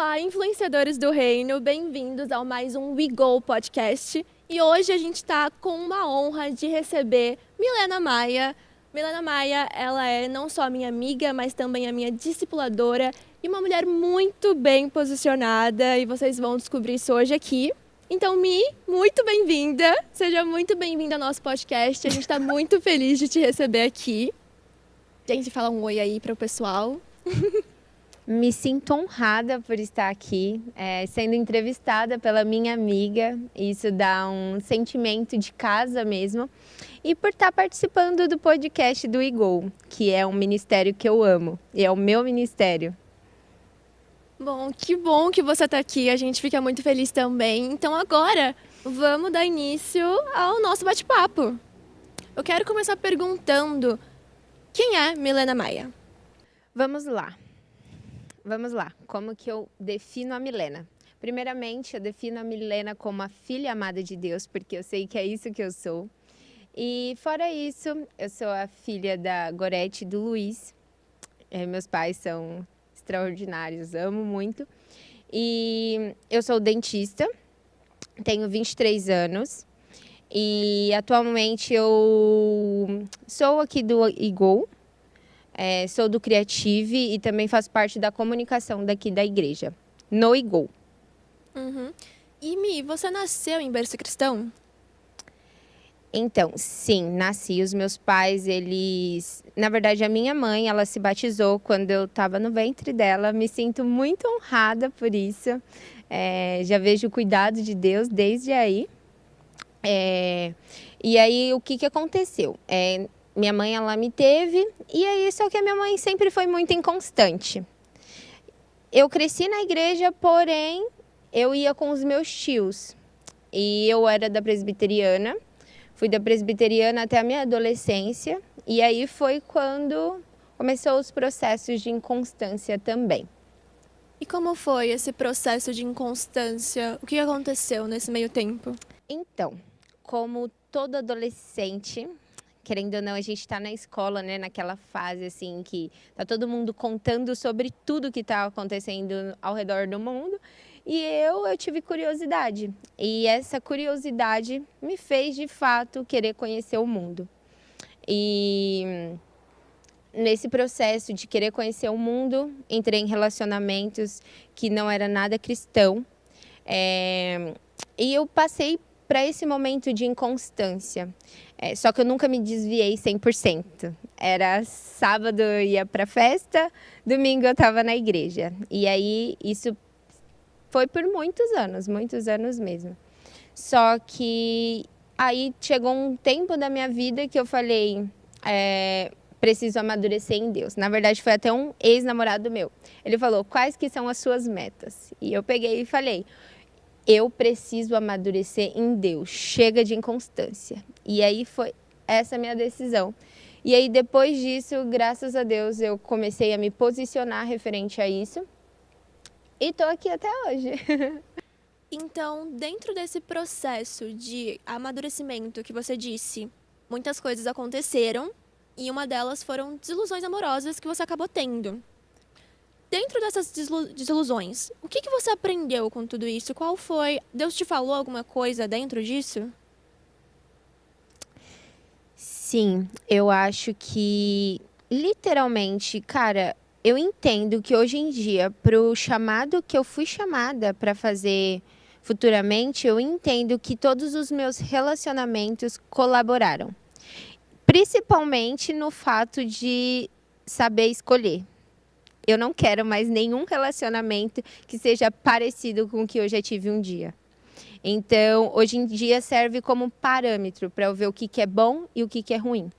Olá, influenciadores do reino, bem-vindos ao mais um We Go Podcast. E hoje a gente está com uma honra de receber Milena Maia. Milena Maia, ela é não só minha amiga, mas também a minha discipuladora e uma mulher muito bem posicionada, e vocês vão descobrir isso hoje aqui. Então, Mi, muito bem-vinda, seja muito bem-vinda ao nosso podcast, a gente está muito feliz de te receber aqui. Gente, fala um oi aí para o pessoal. Me sinto honrada por estar aqui, sendo entrevistada pela minha amiga. Isso dá um sentimento de casa mesmo. E por estar participando do podcast do We Go, que é um ministério que eu amo. E é o meu ministério. Bom que você está aqui. A gente fica muito feliz também. Então agora, vamos dar início ao nosso bate-papo. Eu quero começar perguntando, quem é Milena Maia? Vamos lá. Como que eu defino a Milena? Primeiramente, eu defino a Milena como a filha amada de Deus, porque eu sei que é isso que eu sou. E fora isso, eu sou a filha da Gorete e do Luiz. Meus pais são extraordinários, amo muito. E eu sou dentista, tenho 23 anos. E atualmente eu sou aqui do IGO. Sou do Creative e também faço parte da comunicação daqui da igreja, no IGO. Uhum. E Mi, você nasceu em berço cristão? Então, sim, nasci. Os meus pais, Na verdade, a minha mãe, ela se batizou quando eu estava no ventre dela. Me sinto muito honrada por isso. Já vejo o cuidado de Deus desde aí. E aí, o que aconteceu? Minha mãe, ela me teve, e aí, só que a minha mãe sempre foi muito inconstante. Eu cresci na igreja, porém, eu ia com os meus tios. E eu era da presbiteriana, fui da presbiteriana até a minha adolescência, e aí foi quando começou os processos de inconstância também. E como foi esse processo de inconstância? O que aconteceu nesse meio tempo? Então, como todo adolescente, querendo ou não, a gente está na escola, né, naquela fase assim que tá todo mundo contando sobre tudo que está acontecendo ao redor do mundo, e eu tive curiosidade. E essa curiosidade me fez, de fato, querer conhecer o mundo. E nesse processo de querer conhecer o mundo, entrei em relacionamentos que não era nada cristão. E eu passei para esse momento de inconstância. Só que eu nunca me desviei 100%. Era sábado eu ia para festa, domingo eu estava na igreja. E aí isso foi por muitos anos mesmo. Só que aí chegou um tempo da minha vida que eu falei, preciso amadurecer em Deus. Na verdade, foi até um ex-namorado meu. Ele falou, quais que são as suas metas? E eu peguei e falei, eu preciso amadurecer em Deus, chega de inconstância. E aí foi essa a minha decisão. E aí depois disso, graças a Deus, eu comecei a me posicionar referente a isso. E tô aqui até hoje. Então, dentro desse processo de amadurecimento que você disse, muitas coisas aconteceram e uma delas foram desilusões amorosas que você acabou tendo. Dentro dessas desilusões, o que você aprendeu com tudo isso? Qual foi? Deus te falou alguma coisa dentro disso? Sim, eu acho que, literalmente, cara, eu entendo que hoje em dia, pro chamado que eu fui chamada para fazer futuramente, eu entendo que todos os meus relacionamentos colaboraram. Principalmente no fato de saber escolher. Eu não quero mais nenhum relacionamento que seja parecido com o que eu já tive um dia. Então, hoje em dia serve como parâmetro para eu ver o que é bom e o que é ruim.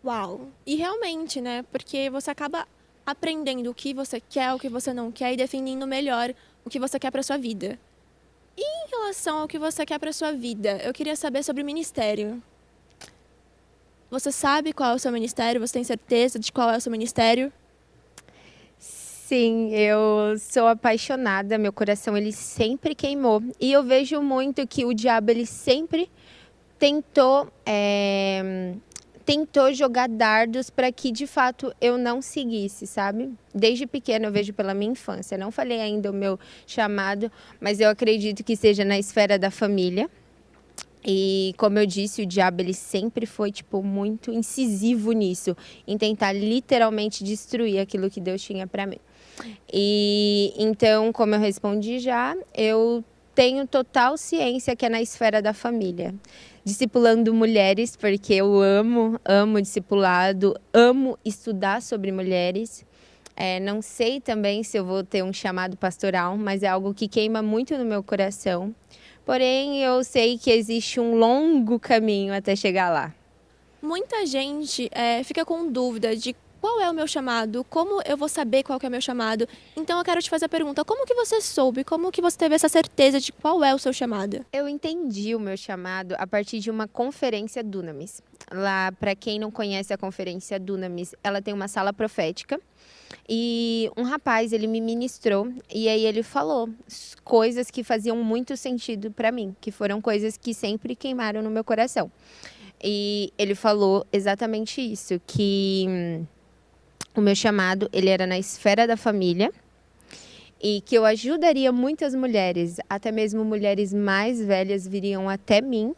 Uau! E realmente, né? Porque você acaba aprendendo o que você quer, o que você não quer e definindo melhor o que você quer para sua vida. E em relação ao que você quer para sua vida, eu queria saber sobre o ministério. Você sabe qual é o seu ministério? Você tem certeza de qual é o seu ministério? Sim, eu sou apaixonada, meu coração ele sempre queimou. E eu vejo muito que o diabo ele sempre tentou tentou jogar dardos para que, de fato, eu não seguisse, sabe? Desde pequena eu vejo pela minha infância. Não falei ainda o meu chamado, mas eu acredito que seja na esfera da família. E, como eu disse, o diabo ele sempre foi muito incisivo nisso, em tentar literalmente destruir aquilo que Deus tinha para mim. E então, como eu respondi já, eu tenho total ciência que é na esfera da família. Discipulando mulheres, porque eu amo discipulado, amo estudar sobre mulheres. Não sei também se eu vou ter um chamado pastoral, mas é algo que queima muito no meu coração. Porém, eu sei que existe um longo caminho até chegar lá. Muita gente fica com dúvida de qual é o meu chamado, como eu vou saber qual que é o meu chamado. Então eu quero te fazer a pergunta, como que você soube, como que você teve essa certeza de qual é o seu chamado? Eu entendi o meu chamado a partir de uma conferência Dunamis. Lá, para quem não conhece a conferência Dunamis, ela tem uma sala profética. E um rapaz, ele me ministrou e aí ele falou coisas que faziam muito sentido para mim, que foram coisas que sempre queimaram no meu coração. E ele falou exatamente isso, que o meu chamado, ele era na esfera da família e que eu ajudaria muitas mulheres, até mesmo mulheres mais velhas viriam até mim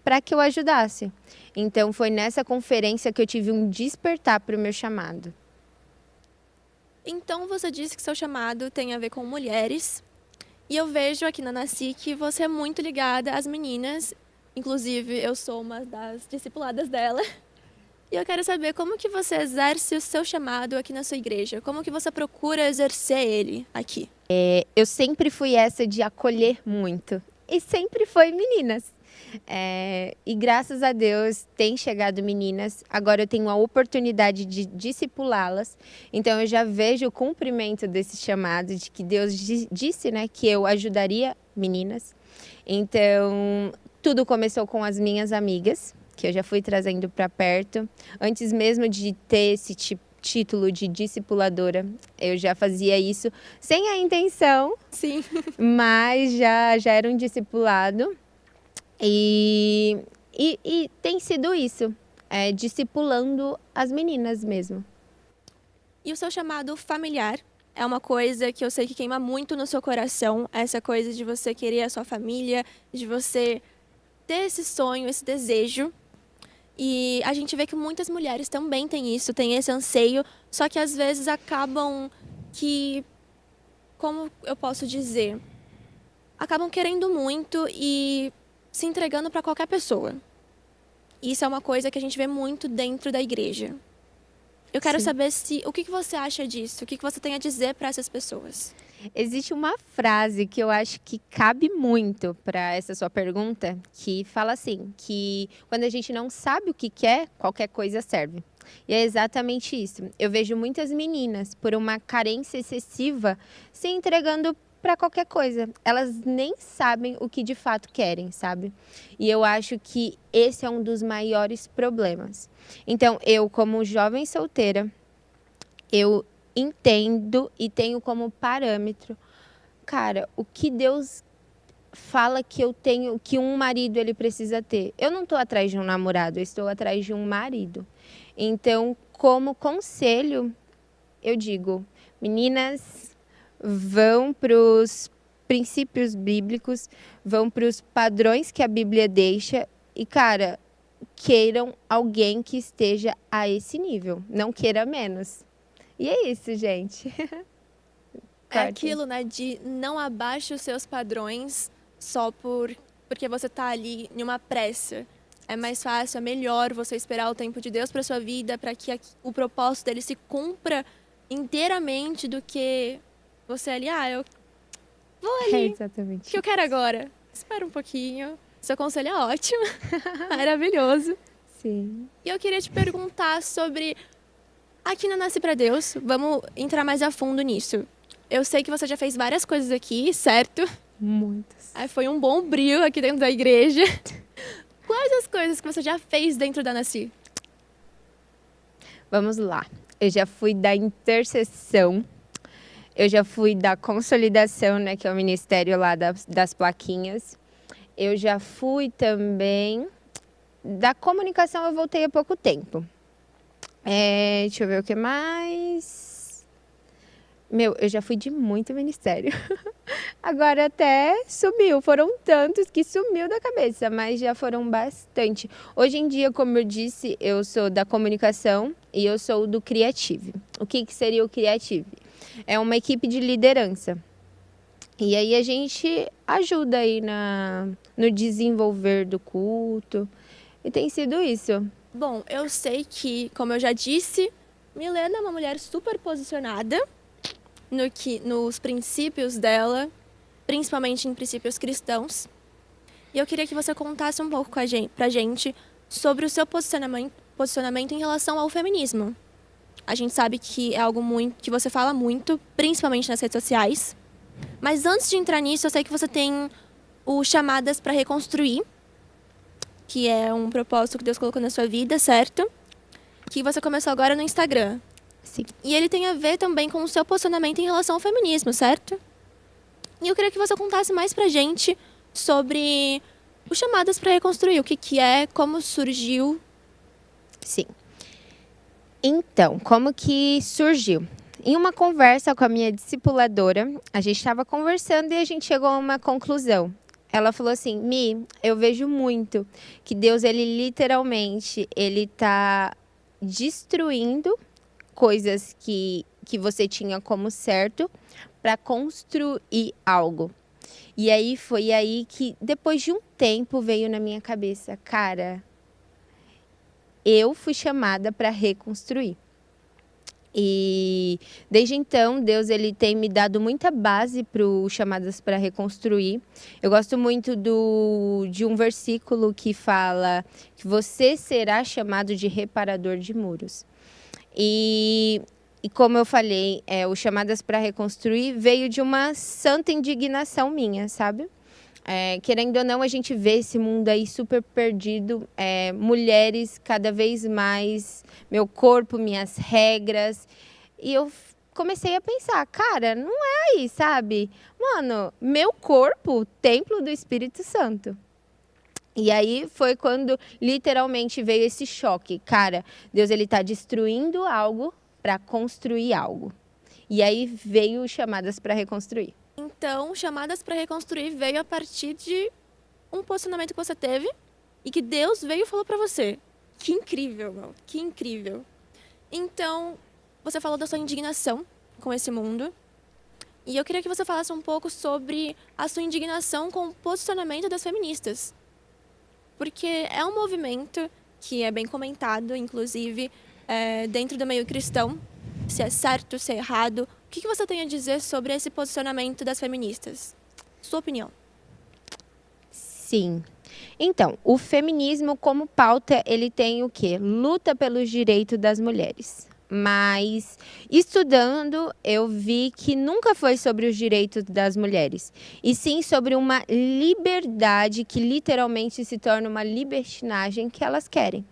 para que eu ajudasse. Então foi nessa conferência que eu tive um despertar para o meu chamado. Então você disse que seu chamado tem a ver com mulheres. E eu vejo aqui na Nasci que você é muito ligada às meninas. Inclusive, eu sou uma das discipuladas dela. E eu quero saber como que você exerce o seu chamado aqui na sua igreja. Como que você procura exercer ele aqui? Eu sempre fui essa de acolher muito. E sempre foi meninas. E graças a Deus tem chegado meninas. Agora eu tenho a oportunidade de discipulá-las. Então eu já vejo o cumprimento desse chamado, de que Deus disse, né, que eu ajudaria meninas. Então tudo começou com as minhas amigas, que eu já fui trazendo para perto. Antes mesmo de ter esse título de discipuladora, eu já fazia isso sem a intenção. Sim. Mas já era um discipulado. E tem sido isso, discipulando as meninas mesmo. E o seu chamado familiar é uma coisa que eu sei que queima muito no seu coração, essa coisa de você querer a sua família, de você ter esse sonho, esse desejo. E a gente vê que muitas mulheres também têm isso, têm esse anseio, só que às vezes acabam como eu posso dizer, acabam querendo muito e se entregando para qualquer pessoa. Isso é uma coisa que a gente vê muito dentro da igreja. Eu quero saber o que você acha disso, o que você tem a dizer para essas pessoas. Existe uma frase que eu acho que cabe muito para essa sua pergunta, que fala assim, que quando a gente não sabe o que quer, qualquer coisa serve. E é exatamente isso. Eu vejo muitas meninas, por uma carência excessiva, se entregando para qualquer coisa. Elas nem sabem o que de fato querem, sabe? E eu acho que esse é um dos maiores problemas. Então, eu, como jovem solteira, eu entendo e tenho como parâmetro, cara, o que Deus fala que eu tenho, que um marido ele precisa ter. Eu não estou atrás de um namorado, eu estou atrás de um marido. Então, como conselho, eu digo, meninas, vão para os princípios bíblicos, vão para os padrões que a Bíblia deixa e, cara, queiram alguém que esteja a esse nível, não queira menos. E é isso, gente. É aquilo, né, de não abaixe os seus padrões só porque você está ali em uma pressa. É mais fácil, é melhor você esperar o tempo de Deus para sua vida, para que o propósito dele se cumpra inteiramente do que você ali, eu vou ali, exatamente. o que eu quero agora? Espera um pouquinho. Seu conselho é ótimo, maravilhoso. Sim. E eu queria te perguntar sobre, aqui na Nasci para Deus, vamos entrar mais a fundo nisso. Eu sei que você já fez várias coisas aqui, certo? Muitas. Foi um bom brilho aqui dentro da igreja. Quais as coisas que você já fez dentro da Nasci? Vamos lá. Eu já fui da intercessão. Eu já fui da consolidação, né, que é o ministério lá das plaquinhas. Eu já fui também Da comunicação eu voltei há pouco tempo. Deixa eu ver o que mais. Eu já fui de muito ministério. Agora até sumiu. Foram tantos que sumiu da cabeça, mas já foram bastante. Hoje em dia, como eu disse, eu sou da comunicação e eu sou do Creative. O que seria o Creative? É uma equipe de liderança. E aí a gente ajuda aí no desenvolver do culto. E tem sido isso. Bom, eu sei que, como eu já disse, Milena é uma mulher super posicionada nos princípios dela, principalmente em princípios cristãos. E eu queria que você contasse um pouco pra gente sobre o seu posicionamento em relação ao feminismo. A gente sabe que é algo que você fala muito, principalmente nas redes sociais. Mas antes de entrar nisso, eu sei que você tem o Chamadas para Reconstruir, que é um propósito que Deus colocou na sua vida, certo? Que você começou agora no Instagram. Sim. E ele tem a ver também com o seu posicionamento em relação ao feminismo, certo? E eu queria que você contasse mais pra gente sobre o Chamadas para Reconstruir, o que é, como surgiu. Sim. Então, como que surgiu? Em uma conversa com a minha discipuladora, a gente estava conversando e a gente chegou a uma conclusão. Ela falou assim: Mi, eu vejo muito que Deus, ele literalmente, ele está destruindo coisas que você tinha como certo para construir algo. E aí foi aí que, depois de um tempo, veio na minha cabeça, cara, eu fui chamada para reconstruir. E desde então, Deus, ele tem me dado muita base para o Chamadas para Reconstruir. Eu gosto muito de um versículo que fala que você será chamado de reparador de muros. E como eu falei, o Chamadas para Reconstruir veio de uma santa indignação minha, sabe? Querendo ou não, a gente vê esse mundo aí super perdido, mulheres cada vez mais, meu corpo, minhas regras. E eu comecei a pensar, cara, não é aí, sabe? Mano, meu corpo, templo do Espírito Santo. E aí foi quando literalmente veio esse choque. Cara, Deus, ele tá destruindo algo para construir algo. E aí veio Chamadas para Reconstruir. Então, Chamadas para Reconstruir veio a partir de um posicionamento que você teve e que Deus veio e falou para você. Que incrível, meu. Que incrível. Então, você falou da sua indignação com esse mundo. E eu queria que você falasse um pouco sobre a sua indignação com o posicionamento das feministas. Porque é um movimento que é bem comentado, inclusive, dentro do meio cristão. Se é certo, se é errado. O que você tem a dizer sobre esse posicionamento das feministas? Sua opinião. Sim. Então, o feminismo como pauta, ele tem o quê? Luta pelos direitos das mulheres. Mas, estudando, eu vi que nunca foi sobre os direitos das mulheres. E sim sobre uma liberdade que literalmente se torna uma libertinagem que elas querem.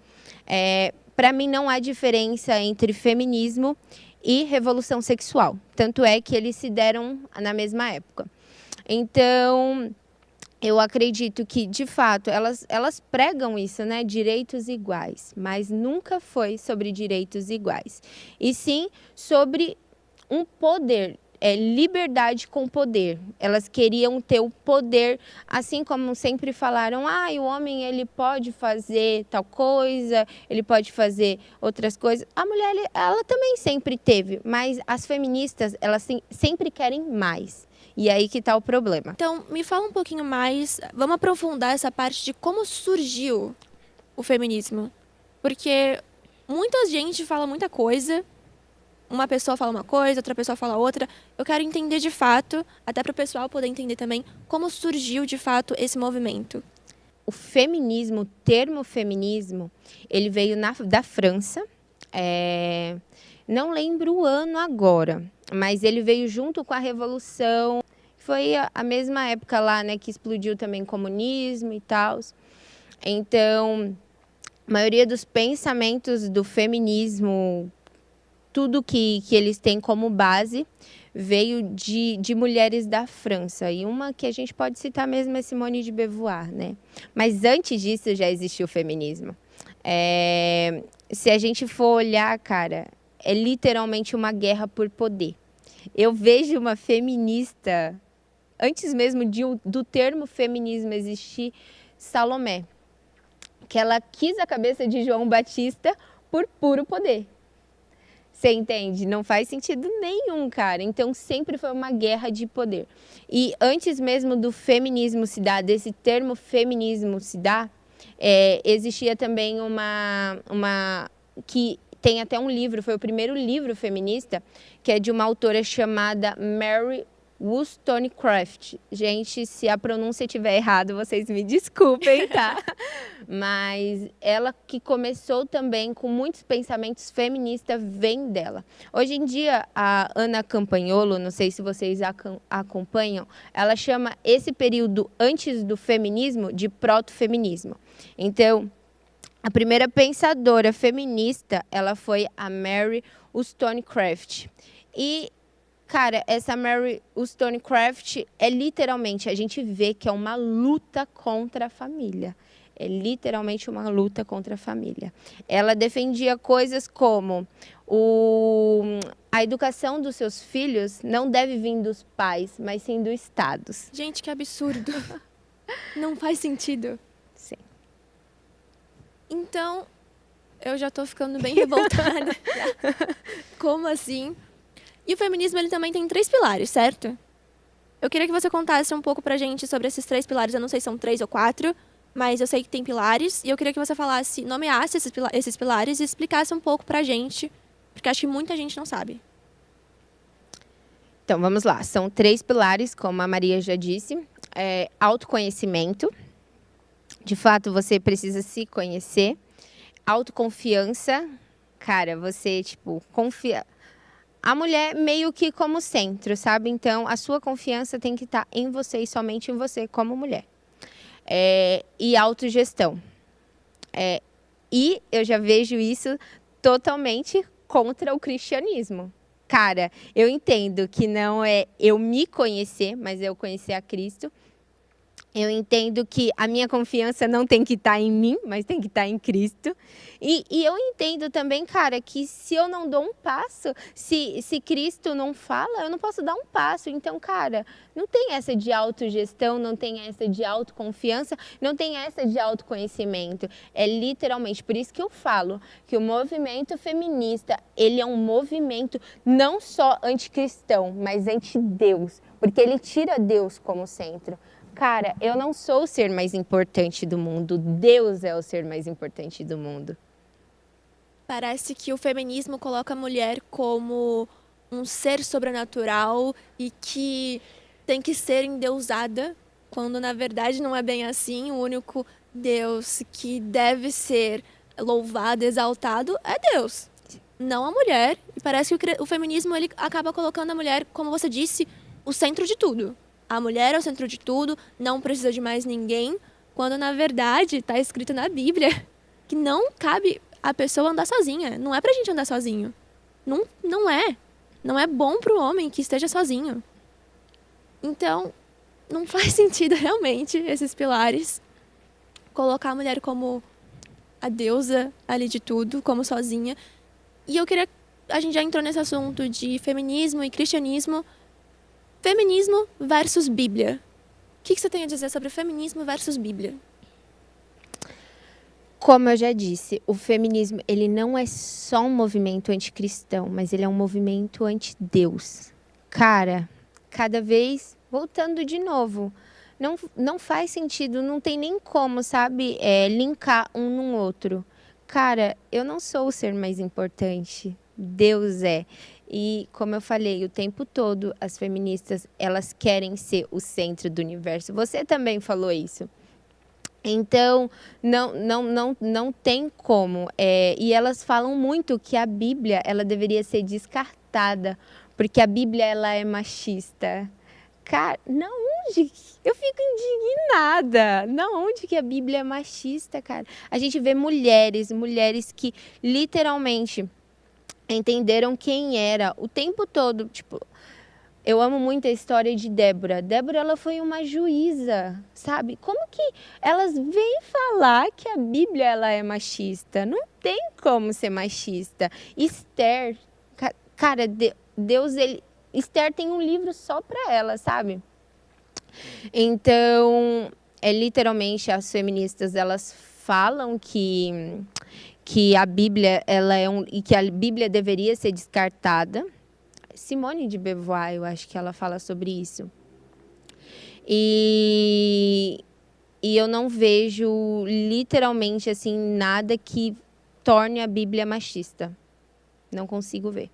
Para mim, não há diferença entre feminismo e revolução sexual. Tanto é que eles se deram na mesma época. Então, eu acredito que, de fato, elas pregam isso, né? Direitos iguais. Mas nunca foi sobre direitos iguais. E sim sobre um poder. Liberdade com poder. Elas queriam ter o poder, assim como sempre falaram, o homem ele pode fazer tal coisa, ele pode fazer outras coisas. A mulher, ela também sempre teve, mas as feministas, elas sempre querem mais. E aí que está o problema. Então, me fala um pouquinho mais, vamos aprofundar essa parte de como surgiu o feminismo. Porque muita gente fala muita coisa, uma pessoa fala uma coisa, outra pessoa fala outra. Eu quero entender de fato, até para o pessoal poder entender também, como surgiu de fato esse movimento. O feminismo, o termo feminismo, ele veio da França. Não lembro o ano agora, mas ele veio junto com a Revolução. Foi a mesma época lá, né, que explodiu também o comunismo e tal. Então, a maioria dos pensamentos do feminismo, tudo que eles têm como base, veio de mulheres da França. E uma que a gente pode citar mesmo é Simone de Beauvoir, né? Mas antes disso já existiu o feminismo. Se a gente for olhar, cara, é literalmente uma guerra por poder. Eu vejo uma feminista, antes mesmo do termo feminismo existir, Salomé, que ela quis a cabeça de João Batista por puro poder. Você entende? Não faz sentido nenhum, cara. Então, sempre foi uma guerra de poder. E antes mesmo do feminismo se dar, desse termo feminismo se dar, existia também uma que tem até um livro, foi o primeiro livro feminista, que é de uma autora chamada Mary Wollstonecraft. Gente, se a pronúncia estiver errada, vocês me desculpem, tá? Mas ela que começou também com muitos pensamentos feministas, vem dela. Hoje em dia, a Ana Campagnolo, não sei se vocês acompanham, ela chama esse período antes do feminismo de proto-feminismo. Então, a primeira pensadora feminista, ela foi a Mary Wollstonecraft. E, cara, essa Mary Wollstonecraft é literalmente, a gente vê que é uma luta contra a família. É literalmente uma luta contra a família. Ela defendia coisas como a educação dos seus filhos não deve vir dos pais, mas sim dos estados. Gente, que absurdo. Não faz sentido. Sim. Então, eu já tô ficando bem revoltada. Como assim? E o feminismo, ele também tem 3 pilares, certo? Eu queria que você contasse um pouco pra gente sobre esses 3 pilares. Eu não sei se são 3 ou 4, mas eu sei que tem pilares. E eu queria que você falasse, nomeasse esses pilares e explicasse um pouco pra gente, porque acho que muita gente não sabe. Então, vamos lá. São 3 pilares, como a Maria já disse. Autoconhecimento. De fato, você precisa se conhecer. Autoconfiança. Cara, você, confia. A mulher meio que como centro, sabe? Então, a sua confiança tem que estar em você e somente em você como mulher. E autogestão. E eu já vejo isso totalmente contra o cristianismo. Cara, eu entendo que não é eu me conhecer, mas eu conhecer a Cristo. Eu entendo que a minha confiança não tem que estar em mim, mas tem que estar em Cristo. E eu entendo também, cara, que se eu não dou um passo, se Cristo não fala, eu não posso dar um passo. Então, cara, não tem essa de autogestão, não tem essa de autoconfiança, não tem essa de autoconhecimento. É literalmente, por isso que eu falo que o movimento feminista, ele é um movimento não só anticristão, mas anti-Deus, porque ele tira Deus como centro. Cara, eu não sou o ser mais importante do mundo. Deus é o ser mais importante do mundo. Parece que o feminismo coloca a mulher como um ser sobrenatural e que tem que ser endeusada, quando na verdade não é bem assim. O único Deus que deve ser louvado, exaltado, é Deus, não a mulher. E parece que o feminismo ele acaba colocando a mulher, como você disse, o centro de tudo. A mulher é o centro de tudo, não precisa de mais ninguém, quando na verdade está escrito na Bíblia que não cabe a pessoa andar sozinha. Não é pra gente andar sozinho. Não é. Não é bom pro homem que esteja sozinho. Então, não faz sentido realmente esses pilares. Colocar a mulher como a deusa ali de tudo, como sozinha. E eu queria... A gente já entrou nesse assunto de feminismo e cristianismo. Feminismo versus Bíblia. O que você tem a dizer sobre feminismo versus Bíblia? Como eu já disse, o feminismo ele não é só um movimento anticristão, mas ele é um movimento anti-Deus. Cara, cada vez, voltando de novo, não faz sentido, não tem nem como, sabe, linkar um no outro. Cara, eu não sou o ser mais importante, Deus é. E, como eu falei, o tempo todo, as feministas, elas querem ser o centro do universo. Você também falou isso. Então, não tem como. E elas falam muito que a Bíblia, ela deveria ser descartada, porque a Bíblia, ela é machista. Cara, não, onde? Eu fico indignada. Não, onde que a Bíblia é machista, cara? A gente vê mulheres que literalmente entenderam quem era o tempo todo, eu amo muito a história de Débora. Débora, ela foi uma juíza, sabe? Como que elas vêm falar que a Bíblia ela é machista? Não tem como ser machista. Esther, cara, Deus, Esther tem um livro só para ela, sabe? Então, literalmente as feministas, elas falam que a Bíblia e que a Bíblia deveria ser descartada. Simone de Beauvoir, eu acho que ela fala sobre isso. E eu não vejo literalmente assim nada que torne a Bíblia machista. Não consigo ver.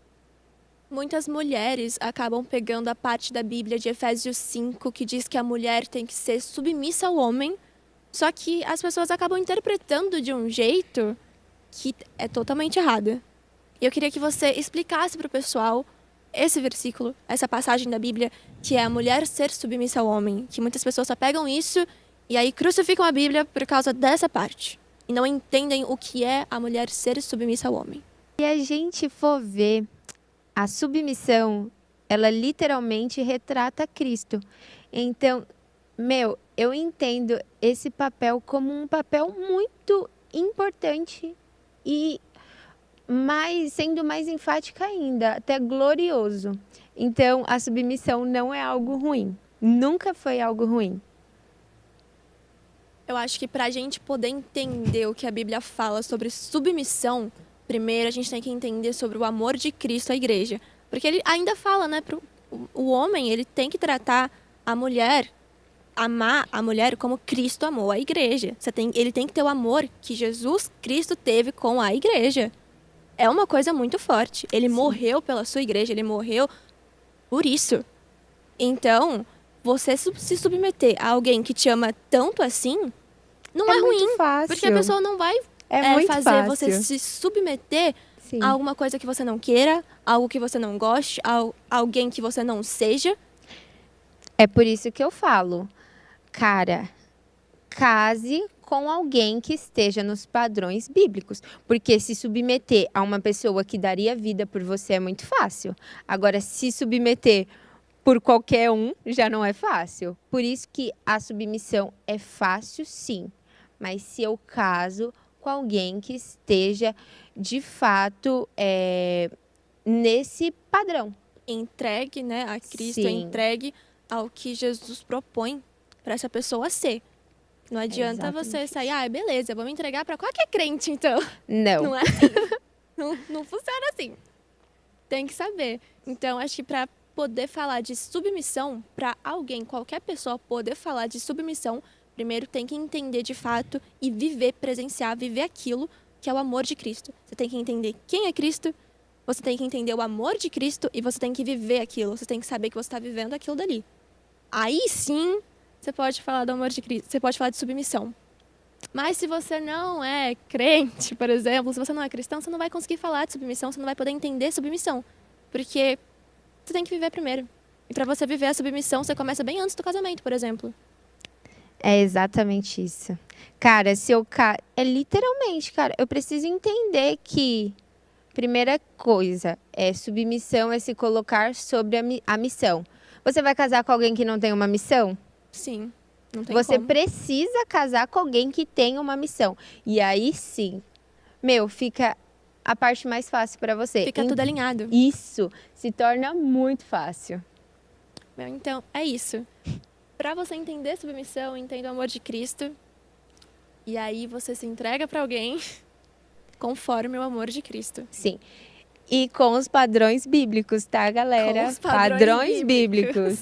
Muitas mulheres acabam pegando a parte da Bíblia de Efésios 5, que diz que a mulher tem que ser submissa ao homem, só que as pessoas acabam interpretando de um jeito que é totalmente errado. E eu queria que você explicasse para o pessoal esse versículo, essa passagem da Bíblia, que é a mulher ser submissa ao homem, que muitas pessoas só pegam isso e aí crucificam a Bíblia por causa dessa parte, e não entendem o que é a mulher ser submissa ao homem. Se a gente for ver, a submissão, ela literalmente retrata Cristo. Então, eu entendo esse papel como um papel muito importante e sendo mais enfática ainda, até glorioso. Então, a submissão não é algo ruim. Nunca foi algo ruim. Eu acho que para a gente poder entender o que a Bíblia fala sobre submissão, primeiro a gente tem que entender sobre o amor de Cristo à igreja. Porque ele ainda fala, né, o homem, ele tem que tratar a mulher, amar a mulher como Cristo amou a igreja. Ele tem que ter o amor que Jesus Cristo teve com a igreja. É uma coisa muito forte. Ele morreu pela sua igreja, ele morreu por isso. Então, você se submeter a alguém que te ama tanto assim, não é ruim. Muito fácil. Porque a pessoa não vai fazer fácil. Você se submeter a alguma coisa que você não queira, algo que você não goste, a alguém que você não seja. É por isso que eu falo, cara, case com alguém que esteja nos padrões bíblicos. Porque se submeter a uma pessoa que daria vida por você é muito fácil. Agora, se submeter por qualquer um, já não é fácil. Por isso que a submissão é fácil, sim. Mas se eu caso com alguém que esteja, de fato, nesse padrão. Entregue, né, a Cristo, Sim. Entregue ao que Jesus propõe para essa pessoa ser. Não adianta você sair, beleza, vou me entregar para qualquer crente, então. Não. Não é assim. não funciona assim. Tem que saber. Então, acho que para poder falar de submissão, para alguém, qualquer pessoa poder falar de submissão, primeiro tem que entender de fato e presenciar, viver aquilo que é o amor de Cristo. Você tem que entender quem é Cristo, você tem que entender o amor de Cristo e você tem que viver aquilo. Você tem que saber que você está vivendo aquilo dali. Aí sim, você pode falar do amor de Cristo, você pode falar de submissão. Mas se você não é crente, por exemplo, se você não é cristão, você não vai conseguir falar de submissão, você não vai poder entender submissão. Porque você tem que viver primeiro. E para você viver a submissão, você começa bem antes do casamento, por exemplo. É exatamente isso. Cara, literalmente, cara, eu preciso entender que, primeira coisa, submissão é se colocar sobre a missão. Você vai casar com alguém que não tem uma missão? Sim, não tem Você como. precisa casar com alguém que tem uma missão. E aí sim, fica a parte mais fácil para você. Fica tudo alinhado. Isso se torna muito fácil. Então, é isso. Para você entender submissão, entenda o amor de Cristo. E aí você se entrega para alguém conforme o amor de Cristo. Sim. E com os padrões bíblicos, tá, galera? Com os padrões bíblicos.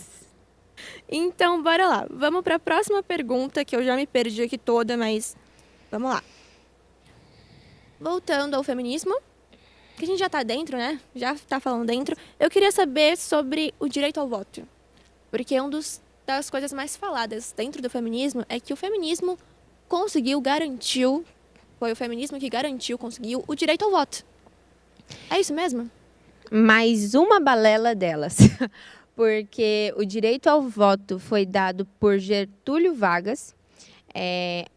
Então, bora lá. Vamos para a próxima pergunta, que eu já me perdi aqui toda, mas vamos lá. Voltando ao feminismo, que a gente já tá dentro, né? Já tá falando dentro. Eu queria saber sobre o direito ao voto. Porque das coisas mais faladas dentro do feminismo é que o feminismo foi o feminismo que conseguiu o direito ao voto. É isso mesmo? Mais uma balela delas. Porque o direito ao voto foi dado por Getúlio Vargas.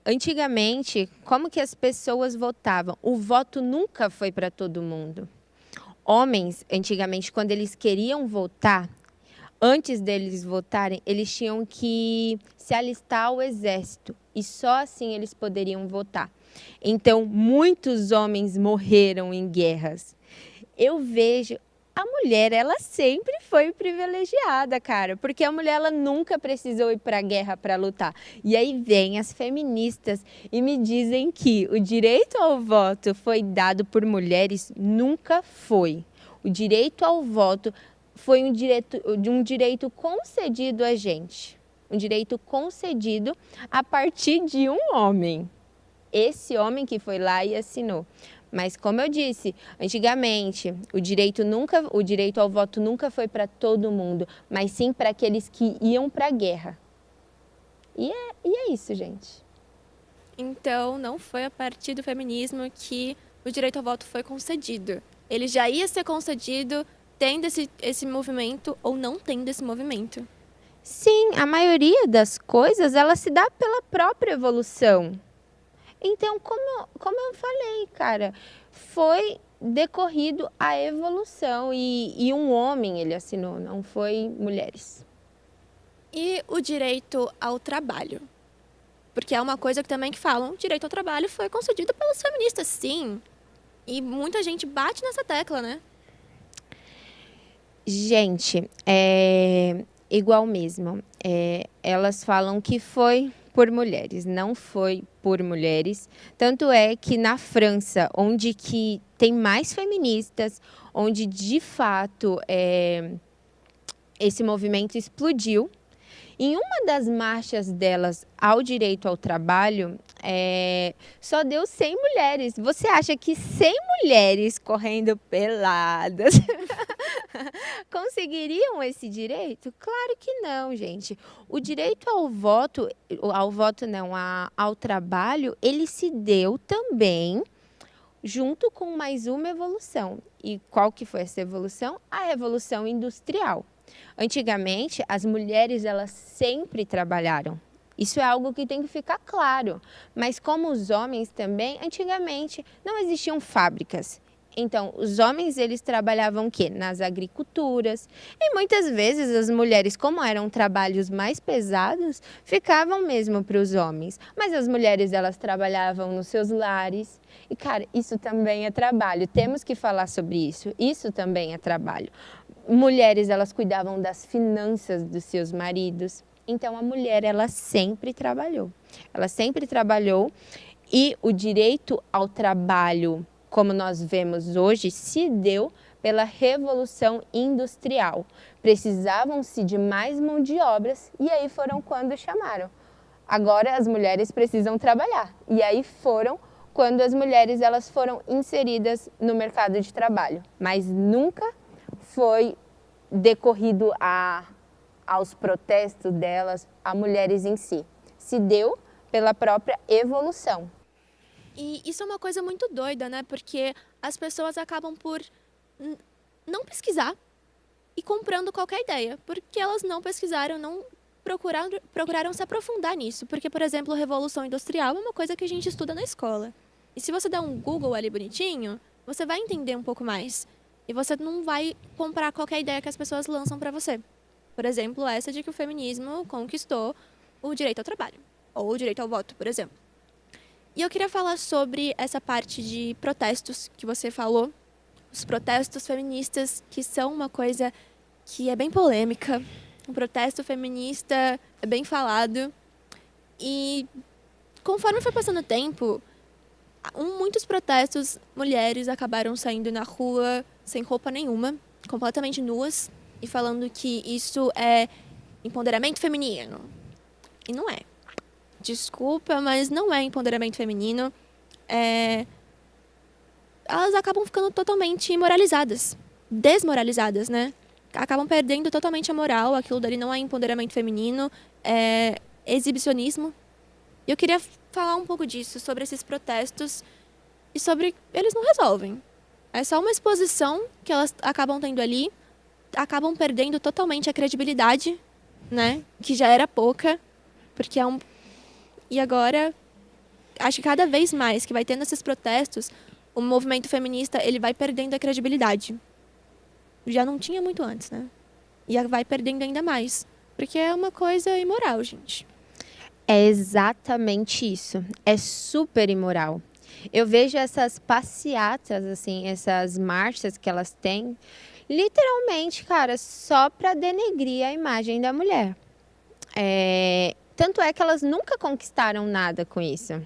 Antigamente, como que as pessoas votavam? O voto nunca foi para todo mundo. Homens, antigamente, quando eles queriam votar, antes deles votarem, eles tinham que se alistar ao exército e só assim eles poderiam votar. Então, muitos homens morreram em guerras. Eu vejo, a mulher, ela sempre foi privilegiada, cara, porque a mulher, ela nunca precisou ir para a guerra para lutar. E aí vem as feministas e me dizem que o direito ao voto foi dado por mulheres. Nunca foi. O direito ao voto foi um direito concedido a gente. Um direito concedido a partir de um homem. Esse homem que foi lá e assinou. Mas, como eu disse, antigamente, o direito ao voto nunca foi para todo mundo, mas sim para aqueles que iam para a guerra. E é isso, gente. Então, não foi a partir do feminismo que o direito ao voto foi concedido. Ele já ia ser concedido tendo esse movimento ou não tendo esse movimento. Sim, a maioria das coisas, ela se dá pela própria evolução. Então, como eu falei, cara, foi decorrido a evolução e um homem ele assinou, não foi mulheres. E o direito ao trabalho? Porque é uma coisa que também que falam, o direito ao trabalho foi concedido pelas feministas, sim. E muita gente bate nessa tecla, né? Gente, é igual mesmo. Elas falam que foi por mulheres, não foi por mulheres. Tanto é que na França, onde que tem mais feministas, onde de fato esse movimento explodiu, em uma das marchas delas ao direito ao trabalho, só deu 100 mulheres. Você acha que 100 mulheres correndo peladas conseguiriam esse direito? Claro que não, gente. O direito ao trabalho, ele se deu também junto com mais uma evolução. E qual que foi essa evolução? A revolução industrial. Antigamente, as mulheres, elas sempre trabalharam. Isso é algo que tem que ficar claro. Mas como os homens também, antigamente não existiam fábricas. Então, os homens, eles trabalhavam o quê? Nas agriculturas. E muitas vezes as mulheres, como eram trabalhos mais pesados, ficavam mesmo para os homens. Mas as mulheres, elas trabalhavam nos seus lares. E, cara, isso também é trabalho. Temos que falar sobre isso. Isso também é trabalho. Mulheres, elas cuidavam das finanças dos seus maridos. Então, a mulher, ela sempre trabalhou. Ela sempre trabalhou e o direito ao trabalho, como nós vemos hoje, se deu pela Revolução Industrial. Precisavam-se de mais mão de obras e aí foram quando chamaram. Agora as mulheres precisam trabalhar. E aí foram quando as mulheres elas foram inseridas no mercado de trabalho. Mas nunca foi decorrido aos protestos delas, a mulheres em si. Se deu pela própria evolução. E isso é uma coisa muito doida, né? Porque as pessoas acabam por não pesquisar e comprando qualquer ideia. Porque elas não pesquisaram, não procuraram se aprofundar nisso. Porque, por exemplo, a Revolução Industrial é uma coisa que a gente estuda na escola. E se você der um Google ali bonitinho, você vai entender um pouco mais. E você não vai comprar qualquer ideia que as pessoas lançam para você. Por exemplo, essa de que o feminismo conquistou o direito ao trabalho. Ou o direito ao voto, por exemplo. E eu queria falar sobre essa parte de protestos que você falou. Os protestos feministas, que são uma coisa que é bem polêmica. O protesto feminista é bem falado. E conforme foi passando o tempo, muitos protestos, mulheres acabaram saindo na rua sem roupa nenhuma, completamente nuas, e falando que isso é empoderamento feminino. E não é. Desculpa, mas não é empoderamento feminino. Elas acabam ficando totalmente moralizadas, desmoralizadas, né? Acabam perdendo totalmente a moral, aquilo dali não é empoderamento feminino, é exibicionismo. E eu queria falar um pouco disso, sobre esses protestos e sobre eles não resolvem. É só uma exposição que elas acabam tendo ali, acabam perdendo totalmente a credibilidade, né? Que já era pouca, porque é um... E agora, acho que cada vez mais que vai tendo esses protestos, o movimento feminista ele vai perdendo a credibilidade. Já não tinha muito antes, né? E vai perdendo ainda mais. Porque é uma coisa imoral, gente. É exatamente isso. É super imoral. Eu vejo essas passeatas, assim, essas marchas que elas têm, literalmente, cara, só para denegrir a imagem da mulher. Tanto é que elas nunca conquistaram nada com isso.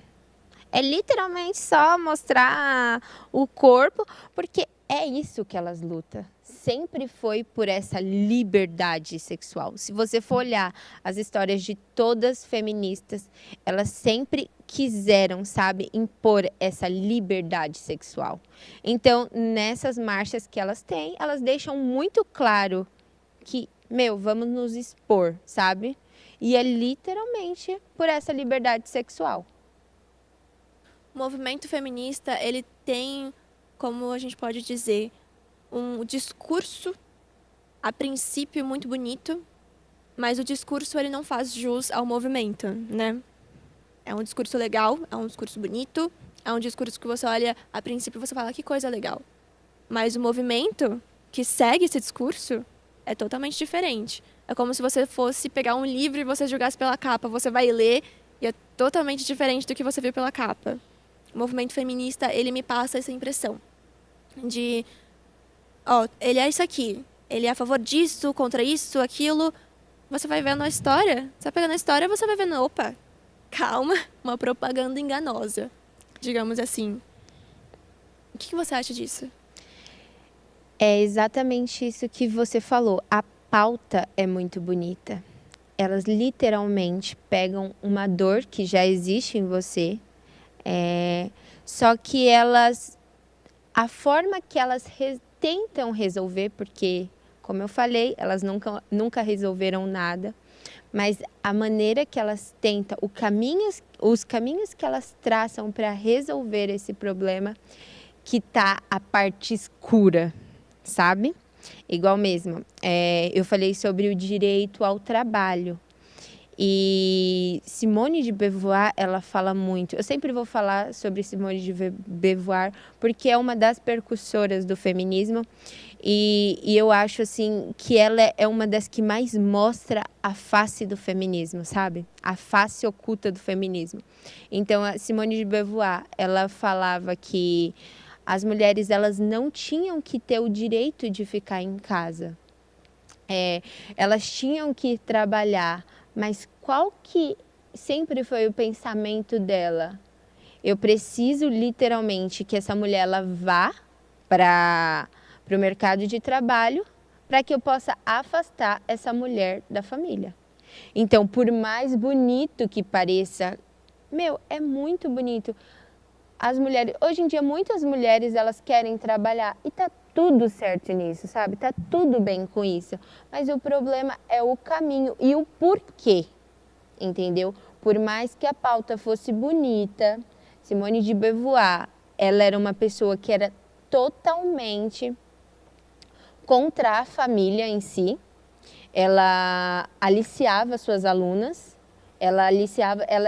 É literalmente só mostrar o corpo, porque é isso que elas lutam. Sempre foi por essa liberdade sexual. Se você for olhar as histórias de todas feministas, elas sempre quiseram, sabe, impor essa liberdade sexual. Então, nessas marchas que elas têm, elas deixam muito claro que, vamos nos expor, sabe? E é literalmente por essa liberdade sexual. O movimento feminista, ele tem, como a gente pode dizer, um discurso, a princípio, muito bonito, mas o discurso ele não faz jus ao movimento, né? É um discurso legal, é um discurso bonito, é um discurso que você olha, a princípio você fala, que coisa legal. Mas o movimento que segue esse discurso é totalmente diferente. É como se você fosse pegar um livro e você julgasse pela capa. Você vai ler e é totalmente diferente do que você viu pela capa. O movimento feminista, ele me passa essa impressão de, ele é isso aqui, ele é a favor disso, contra isso, aquilo. Você vai vendo a história, você vai pegando a história e você vai vendo, opa, calma, uma propaganda enganosa, digamos assim. O que você acha disso? É exatamente isso que você falou. A pauta é muito bonita. Elas literalmente pegam uma dor que já existe em você, só que a forma que elas tentam resolver, porque, como eu falei, elas nunca resolveram nada, mas a maneira que elas tentam, os caminhos que elas traçam para resolver esse problema, que tá a parte escura, sabe? Igual mesmo, eu falei sobre o direito ao trabalho. E Simone de Beauvoir, ela fala muito. Eu sempre vou falar sobre Simone de Beauvoir, porque é uma das precursoras do feminismo. E eu acho, assim, que ela é uma das que mais mostra a face do feminismo, sabe? A face oculta do feminismo. Então, a Simone de Beauvoir, ela falava que as mulheres, elas não tinham que ter o direito de ficar em casa. Elas tinham que trabalhar, mas qual que sempre foi o pensamento dela? Eu preciso literalmente que essa mulher ela vá para o mercado de trabalho para que eu possa afastar essa mulher da família. Então, por mais bonito que pareça, é muito bonito. As mulheres, hoje em dia, muitas mulheres elas querem trabalhar e tá tudo certo nisso, sabe? Tá tudo bem com isso. Mas o problema é o caminho e o porquê, entendeu? Por mais que a pauta fosse bonita, Simone de Beauvoir, ela era uma pessoa que era totalmente contra a família em si. Ela aliciava suas alunas, ela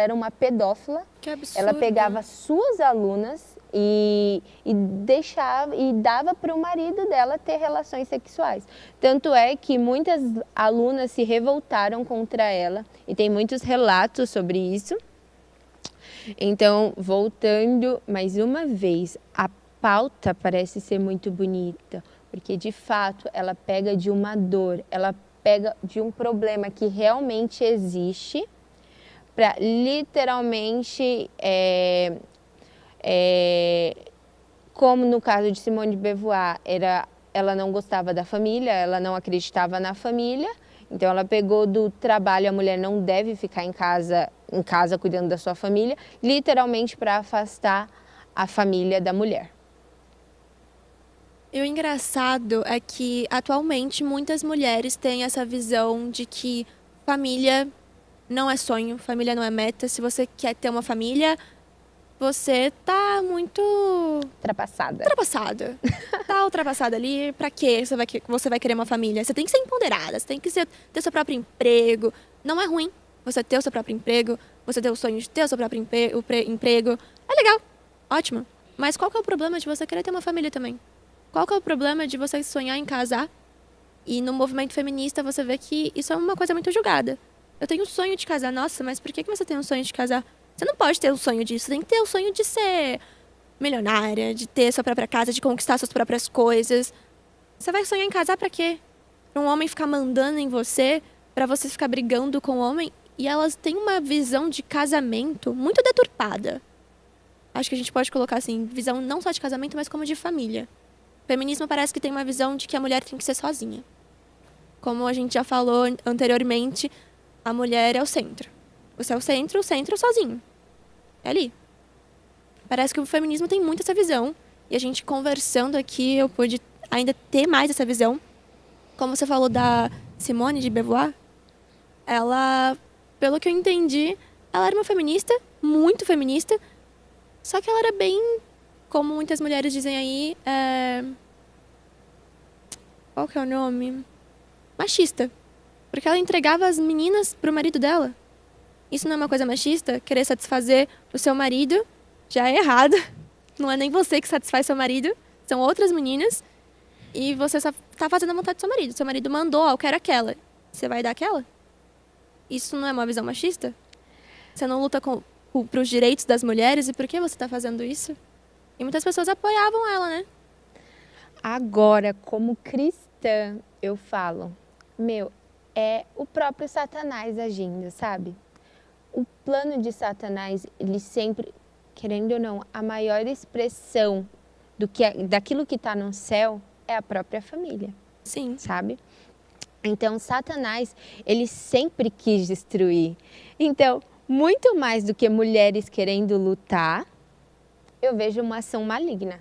era uma pedófila. Que absurdo. Ela pegava suas alunas e dava para o marido dela ter relações sexuais. Tanto é que muitas alunas se revoltaram contra ela e tem muitos relatos sobre isso. Então, voltando mais uma vez, a pauta parece ser muito bonita, porque de fato ela pega de uma dor, ela pega de um problema que realmente existe, para literalmente, como no caso de Simone de Beauvoir, ela não gostava da família, ela não acreditava na família, então ela pegou do trabalho, a mulher não deve ficar em casa cuidando da sua família, literalmente para afastar a família da mulher. E o engraçado é que, atualmente, muitas mulheres têm essa visão de que família não é sonho, família não é meta. Se você quer ter uma família, você tá muito... Ultrapassada. Tá ultrapassada ali. Pra quê você vai querer uma família? Você tem que ser empoderada, você tem que ter seu próprio emprego. Não é ruim você ter o seu próprio emprego, você ter o sonho de ter o seu próprio emprego. É legal, ótimo. Mas qual que é o problema de você querer ter uma família também? Qual que é o problema de você sonhar em casar E no movimento feminista você vê que isso é uma coisa muito julgada. Eu tenho um sonho de casar. Nossa, mas por que você tem um sonho de casar? Você não pode ter um sonho disso. Você tem que ter o sonho de ser milionária, de ter sua própria casa, de conquistar suas próprias coisas. Você vai sonhar em casar pra quê? Pra um homem ficar mandando em você, pra você ficar brigando com o homem. E elas têm uma visão de casamento muito deturpada. Acho que a gente pode colocar assim, visão não só de casamento, mas como de família. O feminismo parece que tem uma visão de que a mulher tem que ser sozinha. Como a gente já falou anteriormente, a mulher é o centro. Você é o centro sozinho. É ali. Parece que o feminismo tem muito essa visão. E a gente conversando aqui, eu pude ainda ter mais essa visão. Como você falou da Simone de Beauvoir, ela, pelo que eu entendi, ela era uma feminista, muito feminista, só que ela era bem, como muitas mulheres dizem aí, qual que é o nome? Machista. Porque ela entregava as meninas pro marido dela. Isso não é uma coisa machista? Querer satisfazer o seu marido já é errado. Não é nem você que satisfaz seu marido, são outras meninas. E você só tá fazendo a vontade do seu marido. Seu marido mandou, eu quero aquela. Você vai dar aquela? Isso não é uma visão machista? Você não luta pros direitos das mulheres e por que você tá fazendo isso? E muitas pessoas apoiavam ela, né? Agora, como cristã, eu falo, é o próprio Satanás agindo, sabe? O plano de Satanás, ele sempre, querendo ou não, a maior expressão daquilo que está no céu é a própria família. Sim. Sabe? Então, Satanás, ele sempre quis destruir. Então, muito mais do que mulheres querendo lutar, eu vejo uma ação maligna.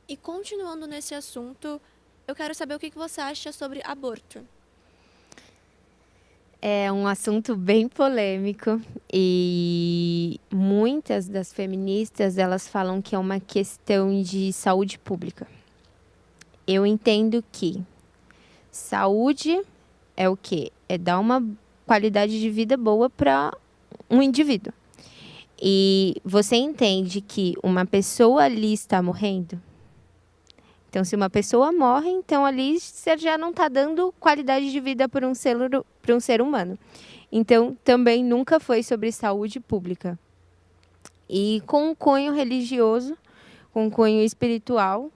E continuando nesse assunto, eu quero saber o que você acha sobre aborto. É um assunto bem polêmico e muitas das feministas, elas falam que é uma questão de saúde pública. Eu entendo que saúde é o quê? É dar uma qualidade de vida boa para um indivíduo. E você entende que uma pessoa ali está morrendo? Então, se uma pessoa morre, então ali você já não está dando qualidade de vida para um ser humano. Então, também nunca foi sobre saúde pública. E com um cunho religioso, com um cunho espiritual,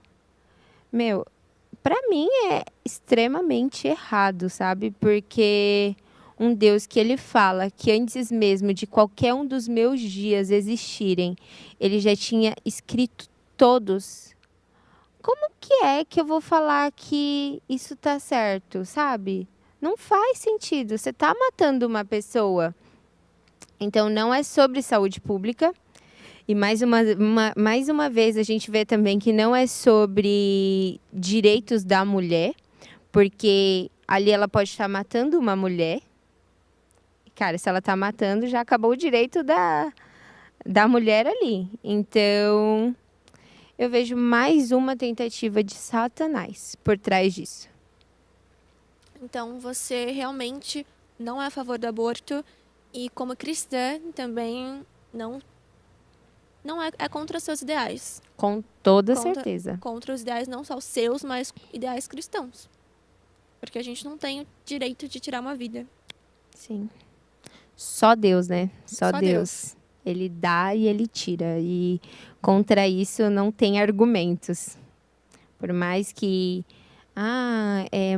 para mim é extremamente errado, sabe? Porque um Deus que ele fala que antes mesmo de qualquer um dos meus dias existirem, ele já tinha escrito todos. Como que é que eu vou falar que isso tá certo, sabe? Não faz sentido. Você tá matando uma pessoa. Então, não é sobre saúde pública. E mais uma vez, a gente vê também que não é sobre direitos da mulher. Porque ali ela pode estar matando uma mulher. Cara, se ela tá matando, já acabou o direito da mulher ali. Então, eu vejo mais uma tentativa de Satanás por trás disso. Então, você realmente não é a favor do aborto e, como cristã, também não é contra os seus ideais. Com toda certeza. Contra os ideais não só os seus, mas ideais cristãos. Porque a gente não tem o direito de tirar uma vida. Sim. Só Deus, né? Só Deus. Ele dá e ele tira. E contra isso não tem argumentos. Por mais que...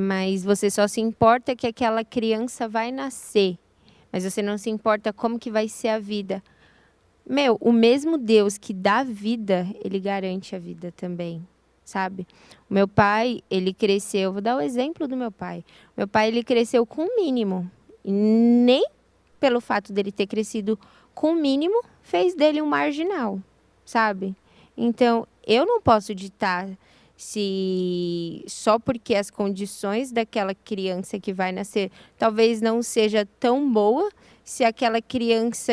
mas você só se importa que aquela criança vai nascer. Mas você não se importa como que vai ser a vida. O mesmo Deus que dá vida, ele garante a vida também, sabe? O meu pai, ele cresceu... Vou dar o exemplo do meu pai. Meu pai, ele cresceu com o mínimo. E nem pelo fato dele ter crescido com o mínimo, fez dele um marginal, sabe? Então, eu não posso ditar se só porque as condições daquela criança que vai nascer talvez não seja tão boa, se aquela criança,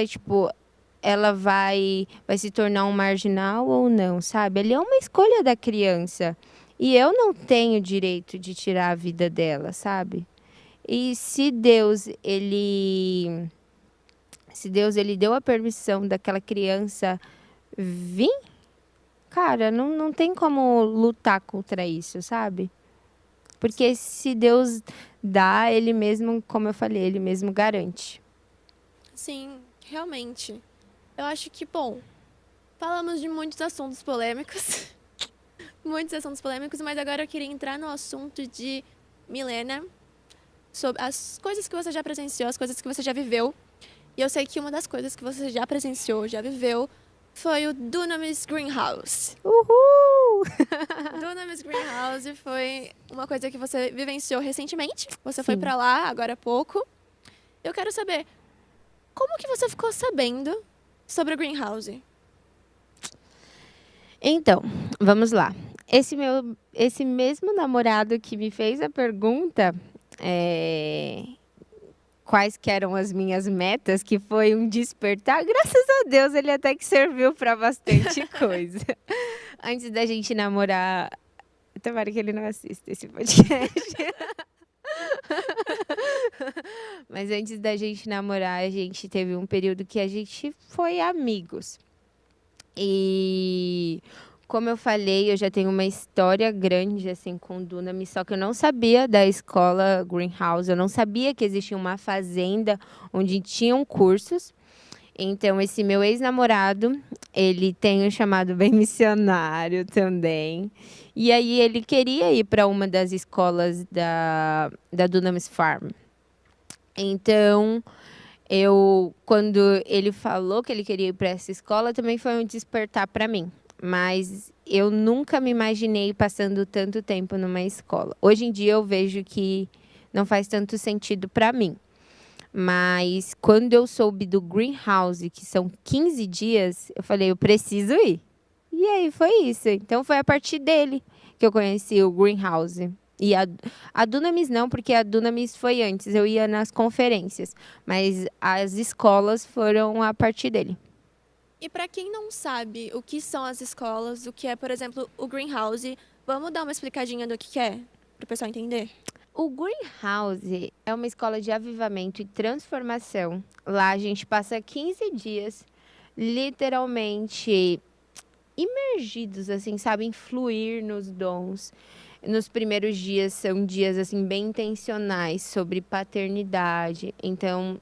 ela vai se tornar um marginal ou não, sabe? Ali é uma escolha da criança. E eu não tenho direito de tirar a vida dela, sabe? E se Deus, ele deu a permissão daquela criança vir, cara, não tem como lutar contra isso, sabe? Porque se Deus dá, Ele mesmo, como eu falei, Ele mesmo garante. Sim, realmente. Eu acho que, bom, falamos de muitos assuntos polêmicos. Muitos assuntos polêmicos, mas agora eu queria entrar no assunto de Milena, sobre as coisas que você já presenciou, as coisas que você já viveu. E eu sei que uma das coisas que você já presenciou, já viveu, foi o Dunamis Greenhouse. Uhul! Dunamis Greenhouse foi uma coisa que você vivenciou recentemente. Você foi Sim. pra lá agora há pouco. Eu quero saber, como que você ficou sabendo sobre o Greenhouse? Então, vamos lá. Esse mesmo namorado que me fez a pergunta, quais que eram as minhas metas, que foi um despertar, graças a Deus, ele até que serviu para bastante coisa. Antes da gente namorar, tomara que ele não assista esse podcast. Mas antes da gente namorar, a gente teve um período que a gente foi amigos. E como eu falei, eu já tenho uma história grande assim com o Dunamis, só que eu não sabia da escola Greenhouse, eu não sabia que existia uma fazenda onde tinham cursos. Então, esse meu ex-namorado, ele tem um chamado bem missionário também. E aí, ele queria ir para uma das escolas da Dunamis Farm. Então, quando ele falou que ele queria ir para essa escola, também foi um despertar para mim. Mas eu nunca me imaginei passando tanto tempo numa escola. Hoje em dia, eu vejo que não faz tanto sentido para mim. Mas quando eu soube do Greenhouse, que são 15 dias, eu falei, eu preciso ir. E aí foi isso. Então foi a partir dele que eu conheci o Greenhouse. E a Dunamis não, porque a Dunamis foi antes. Eu ia nas conferências. Mas as escolas foram a partir dele. E para quem não sabe o que são as escolas, o que é, por exemplo, o Greenhouse, vamos dar uma explicadinha do que é, para o pessoal entender? O Greenhouse é uma escola de avivamento e transformação. Lá a gente passa 15 dias literalmente imergidos, assim, sabem, fluir nos dons. Nos primeiros dias são dias assim bem intencionais sobre paternidade. Então,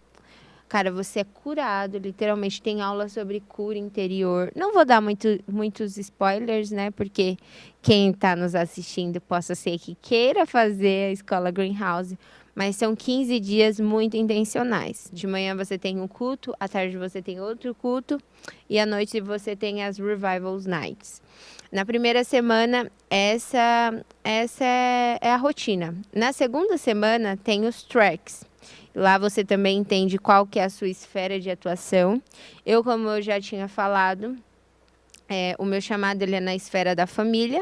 cara, você é curado, literalmente tem aula sobre cura interior. Não vou dar muitos spoilers, né? Porque quem está nos assistindo possa ser que queira fazer a escola Greenhouse. Mas são 15 dias muito intencionais. De manhã você tem um culto, à tarde você tem outro culto e à noite você tem as Revivals Nights. Na primeira semana, essa é a rotina. Na segunda semana, tem os tracks. Lá você também entende qual que é a sua esfera de atuação. Como eu já tinha falado, o meu chamado ele é na esfera da família.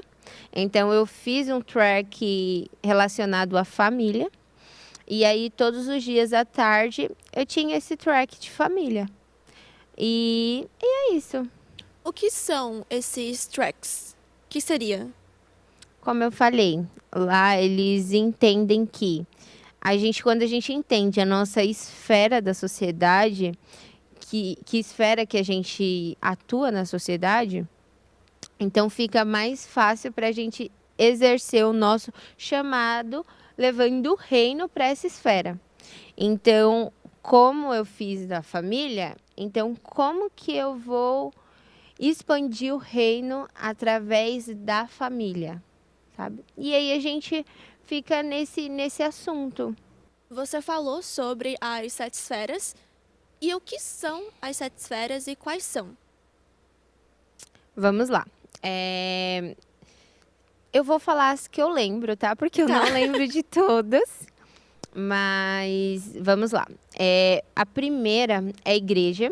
Então, eu fiz um track relacionado à família. E aí, todos os dias à tarde, eu tinha esse track de família. E é isso. O que são esses tracks? O que seria? Como eu falei, lá eles entendem que quando a gente entende a nossa esfera da sociedade, que esfera que a gente atua na sociedade, então fica mais fácil para a gente exercer o nosso chamado, levando o reino para essa esfera. Então, como eu fiz da família, então como que eu vou expandir o reino através da família, sabe? E aí a gente fica nesse assunto. Você falou sobre as 7 esferas. E o que são as 7 esferas e quais são? Vamos lá. Eu vou falar as que eu lembro, tá? Porque eu não lembro de todas. Mas vamos lá. A primeira é a igreja.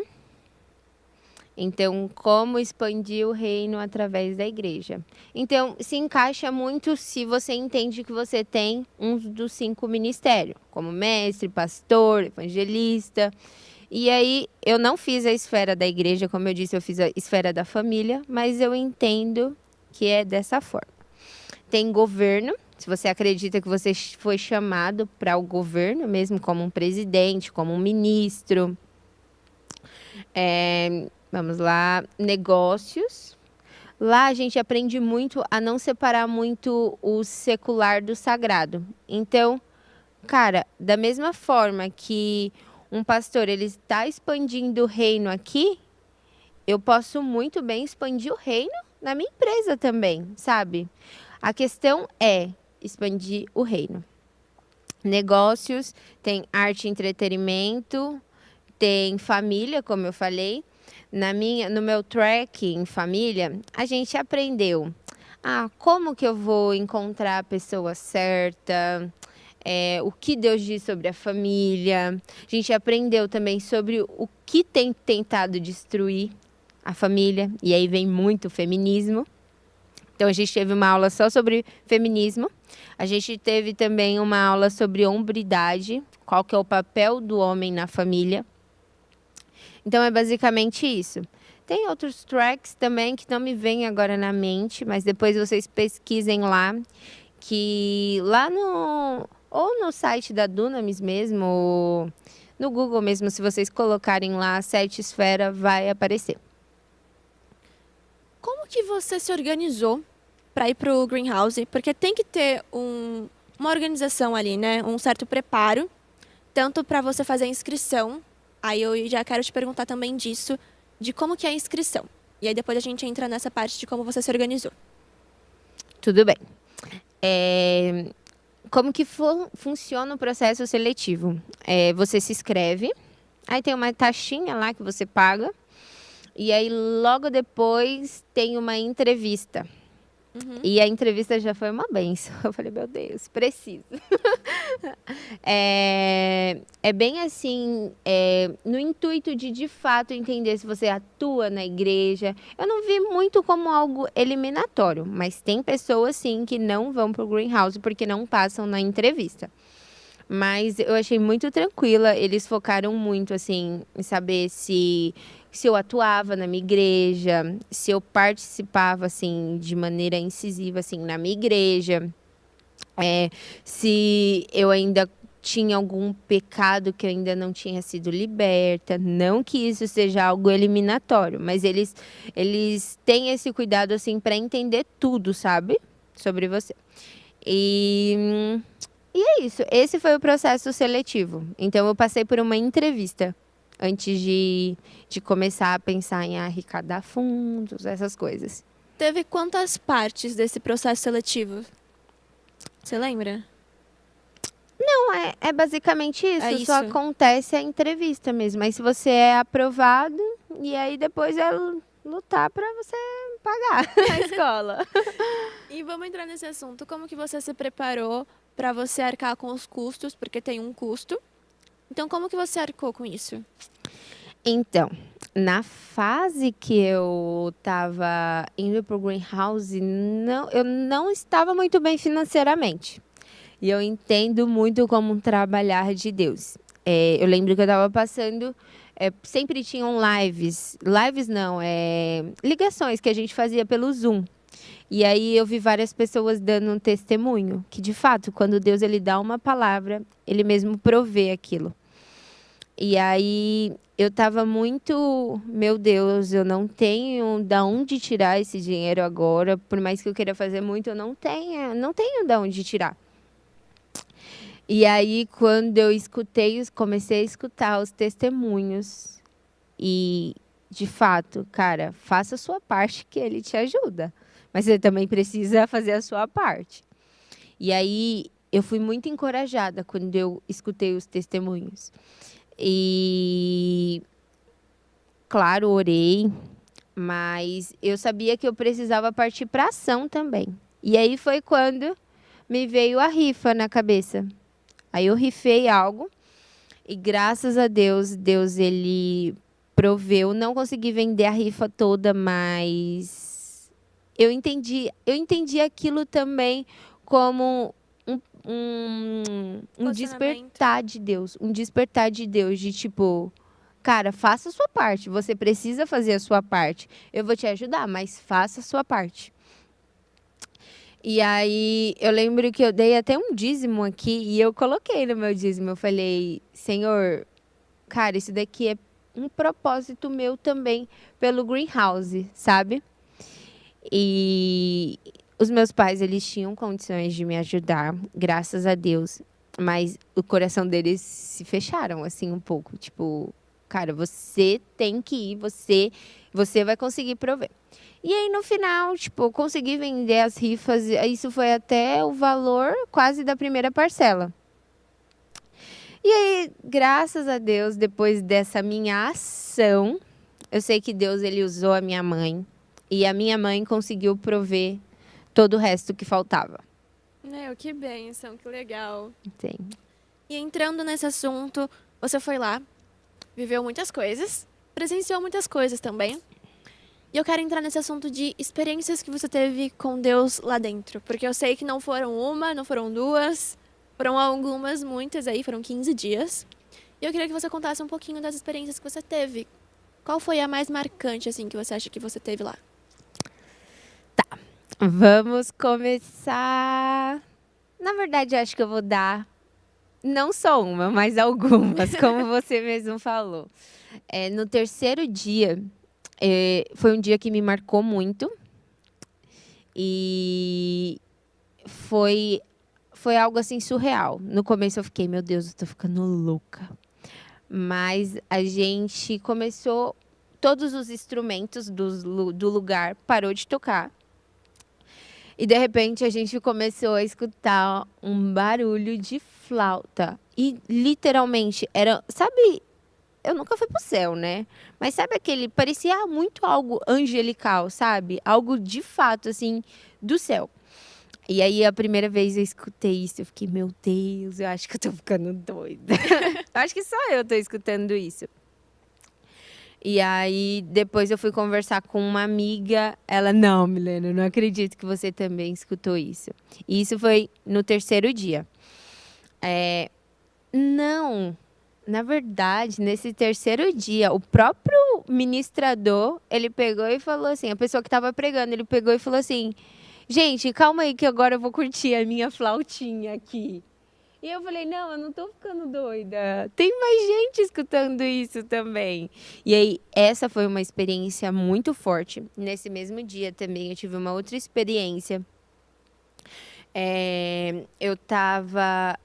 Então, como expandir o reino através da igreja. Então, se encaixa muito se você entende que você tem um dos 5 ministérios, como mestre, pastor, evangelista. E aí, eu não fiz a esfera da igreja, como eu disse, eu fiz a esfera da família, mas eu entendo que é dessa forma. Tem governo, se você acredita que você foi chamado para o governo, mesmo como um presidente, como um ministro. Vamos lá, negócios. Lá a gente aprende muito a não separar muito o secular do sagrado. Então, cara, da mesma forma que um pastor ele está expandindo o reino aqui, eu posso muito bem expandir o reino na minha empresa também, sabe? A questão é expandir o reino. Negócios, tem arte e entretenimento, tem família, como eu falei. No meu track em família, a gente aprendeu como que eu vou encontrar a pessoa certa, o que Deus diz sobre a família. A gente aprendeu também sobre o que tem tentado destruir a família, e aí vem muito feminismo. Então a gente teve uma aula só sobre feminismo. A gente teve também uma aula sobre hombridade, qual que é o papel do homem na família. Então, é basicamente isso. Tem outros tracks também que não me vêm agora na mente, mas depois vocês pesquisem lá, que lá ou no site da Dunamis mesmo, ou no Google mesmo, se vocês colocarem lá 7 Esfera, vai aparecer. Como que você se organizou para ir para o Greenhouse? Porque tem que ter uma organização ali, né? Um certo preparo, tanto para você fazer a inscrição. Aí eu já quero te perguntar também disso, de como que é a inscrição. E aí depois a gente entra nessa parte de como você se organizou. Tudo bem. Como que funciona o processo seletivo? Você se inscreve, aí tem uma taxinha lá que você paga, e aí logo depois tem uma entrevista. E a entrevista já foi uma benção. Eu falei, meu Deus, preciso. É bem assim, no intuito de fato entender se você atua na igreja. Eu não vi muito como algo eliminatório, mas tem pessoas sim que não vão para o Greenhouse porque não passam na entrevista. Mas eu achei muito tranquila, eles focaram muito assim em saber se eu atuava na minha igreja, se eu participava assim de maneira incisiva assim na minha igreja, se eu ainda tinha algum pecado que eu ainda não tinha sido liberta. Não que isso seja algo eliminatório, mas eles têm esse cuidado assim para entender tudo, sabe? Sobre você. E é isso. Esse foi o processo seletivo. Então, eu passei por uma entrevista antes de começar a pensar em arrecadar fundos, essas coisas. Teve quantas partes desse processo seletivo? Você lembra? Não, é basicamente isso. É isso. Só acontece a entrevista mesmo. Aí, se você é aprovado, e aí depois é lutar para você pagar a escola. E vamos entrar nesse assunto. Como que você se preparou para você arcar com os custos? Porque tem um custo. Então, como que você arcou com isso? Então, na fase que eu estava indo para o Greenhouse, eu não estava muito bem financeiramente. E eu entendo muito como um trabalhar de Deus. Eu lembro que eu estava passando... sempre tinham lives não, ligações que a gente fazia pelo Zoom. E aí eu vi várias pessoas dando um testemunho, que de fato, quando Deus ele dá uma palavra, ele mesmo provê aquilo. E aí eu estava muito, meu Deus, eu não tenho da onde tirar esse dinheiro agora, por mais que eu queira fazer muito, eu não tenho da onde tirar. E aí, quando eu comecei a escutar os testemunhos, e, de fato, cara, faça a sua parte que ele te ajuda. Mas você também precisa fazer a sua parte. E aí, eu fui muito encorajada quando eu escutei os testemunhos. E, claro, orei, mas eu sabia que eu precisava partir para ação também. E aí foi quando me veio a rifa na cabeça. Aí eu rifei algo e graças a Deus, ele proveu. Não consegui vender a rifa toda, mas eu entendi aquilo também como um despertar de Deus. Um despertar de Deus, de tipo, cara, faça a sua parte. Você precisa fazer a sua parte. Eu vou te ajudar, mas faça a sua parte. E aí, eu lembro que eu dei até um dízimo aqui e eu coloquei no meu dízimo. Eu falei, Senhor, cara, isso daqui é um propósito meu também pelo Greenhouse, sabe? E os meus pais, eles tinham condições de me ajudar, graças a Deus. Mas o coração deles se fecharam, assim, um pouco. Tipo, cara, você tem que ir, você vai conseguir prover. E aí, no final, tipo, eu consegui vender as rifas. Isso foi até o valor quase da primeira parcela. E aí, graças a Deus, depois dessa minha ação, eu sei que Deus, ele usou a minha mãe. E a minha mãe conseguiu prover todo o resto que faltava. Meu, que bênção, que legal. Sim. E entrando nesse assunto, você foi lá, viveu muitas coisas, presenciou muitas coisas também. E eu quero entrar nesse assunto de experiências que você teve com Deus lá dentro. Porque eu sei que não foram uma, não foram duas, foram algumas, muitas aí, foram 15 dias. E eu queria que você contasse um pouquinho das experiências que você teve. Qual foi a mais marcante, assim, que você acha que você teve lá? Vamos começar. Na verdade, eu acho que eu vou dar não só uma, mas algumas, como você mesmo falou. No terceiro dia, foi um dia que me marcou muito. E foi algo assim surreal. No começo eu fiquei, meu Deus, eu tô ficando louca. Mas a gente começou, todos os instrumentos do lugar parou de tocar. E de repente a gente começou a escutar um barulho de flauta. E literalmente era, sabe, eu nunca fui pro céu, né? Mas sabe aquele, parecia muito algo angelical, sabe? Algo de fato, assim, do céu. E aí, a primeira vez eu escutei isso, eu fiquei, meu Deus, eu acho que eu tô ficando doida. Eu acho que só eu tô escutando isso. E aí, depois eu fui conversar com uma amiga. Ela, não, Milena, eu não acredito que você também escutou isso. E isso foi no terceiro dia. Não, na verdade, nesse terceiro dia, o próprio ministrador, ele pegou e falou assim, a pessoa que estava pregando, ele pegou e falou assim, gente, calma aí que agora eu vou curtir a minha flautinha aqui. E eu falei, não, eu não tô ficando doida. Tem mais gente escutando isso também. E aí, essa foi uma experiência muito forte. Nesse mesmo dia também, eu tive uma outra experiência.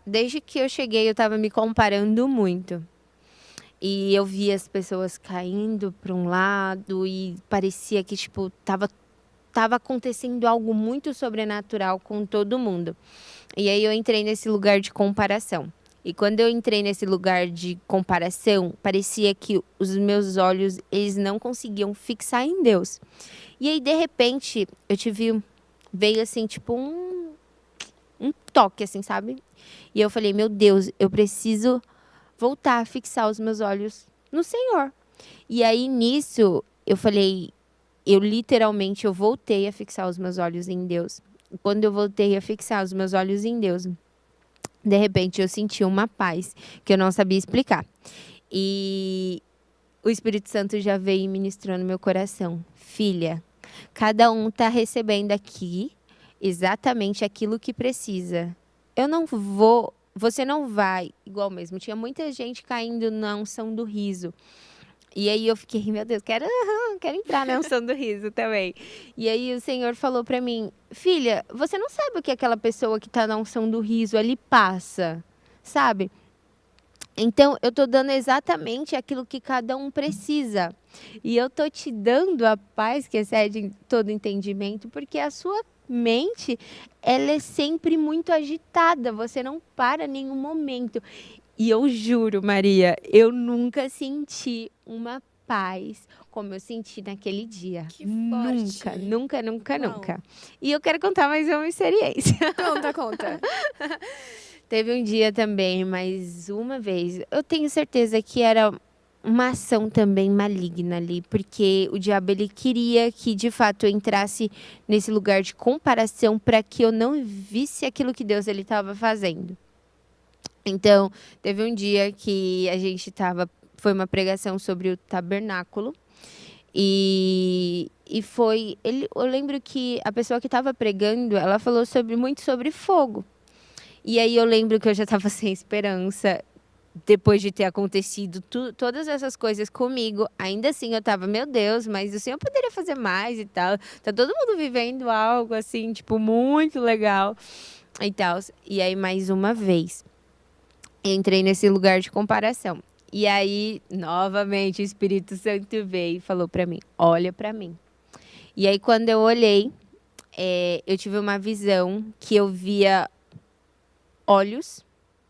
Desde que eu cheguei, eu tava me comparando muito. E eu via as pessoas caindo para um lado e parecia que, tipo, tava acontecendo algo muito sobrenatural com todo mundo. E aí eu entrei nesse lugar de comparação. E quando eu entrei nesse lugar de comparação, parecia que os meus olhos, eles não conseguiam fixar em Deus. E aí, de repente, veio assim, tipo um toque, assim, sabe? E eu falei, meu Deus, eu preciso voltar a fixar os meus olhos no Senhor. E aí, nisso, eu falei, eu literalmente voltei a fixar os meus olhos em Deus. Quando eu voltei a fixar os meus olhos em Deus, de repente eu senti uma paz que eu não sabia explicar. E o Espírito Santo já veio e ministrou no meu coração. Filha, cada um está recebendo aqui exatamente aquilo que precisa. Você não vai, igual mesmo, tinha muita gente caindo na unção do riso. E aí eu fiquei, meu Deus, quero entrar na unção do riso também. E aí o Senhor falou para mim, filha, você não sabe o que aquela pessoa que está na unção do riso ali passa, sabe? Então, eu tô dando exatamente aquilo que cada um precisa. E eu tô te dando a paz que excede todo entendimento, porque a sua mente, ela é sempre muito agitada, você não para em nenhum momento. E eu juro, Maria, eu nunca senti uma paz como eu senti naquele dia. Que forte. Nunca. E eu quero contar mais uma experiência. Conta. Teve um dia também, mais uma vez, eu tenho certeza que era uma ação também maligna ali, porque o diabo ele queria que de fato eu entrasse nesse lugar de comparação para que eu não visse aquilo que Deus ele estava fazendo. Então, teve um dia que a gente foi uma pregação sobre o tabernáculo e eu lembro que a pessoa que estava pregando, ela falou muito sobre fogo. E aí eu lembro que eu já estava sem esperança depois de ter acontecido todas essas coisas comigo, ainda assim eu tava, meu Deus, mas o Senhor poderia fazer mais e tal. Tá todo mundo vivendo algo assim, tipo, muito legal e tal. E aí, mais uma vez, entrei nesse lugar de comparação. E aí, novamente, o Espírito Santo veio e falou pra mim, olha pra mim. E aí, quando eu olhei, eu tive uma visão que eu via olhos,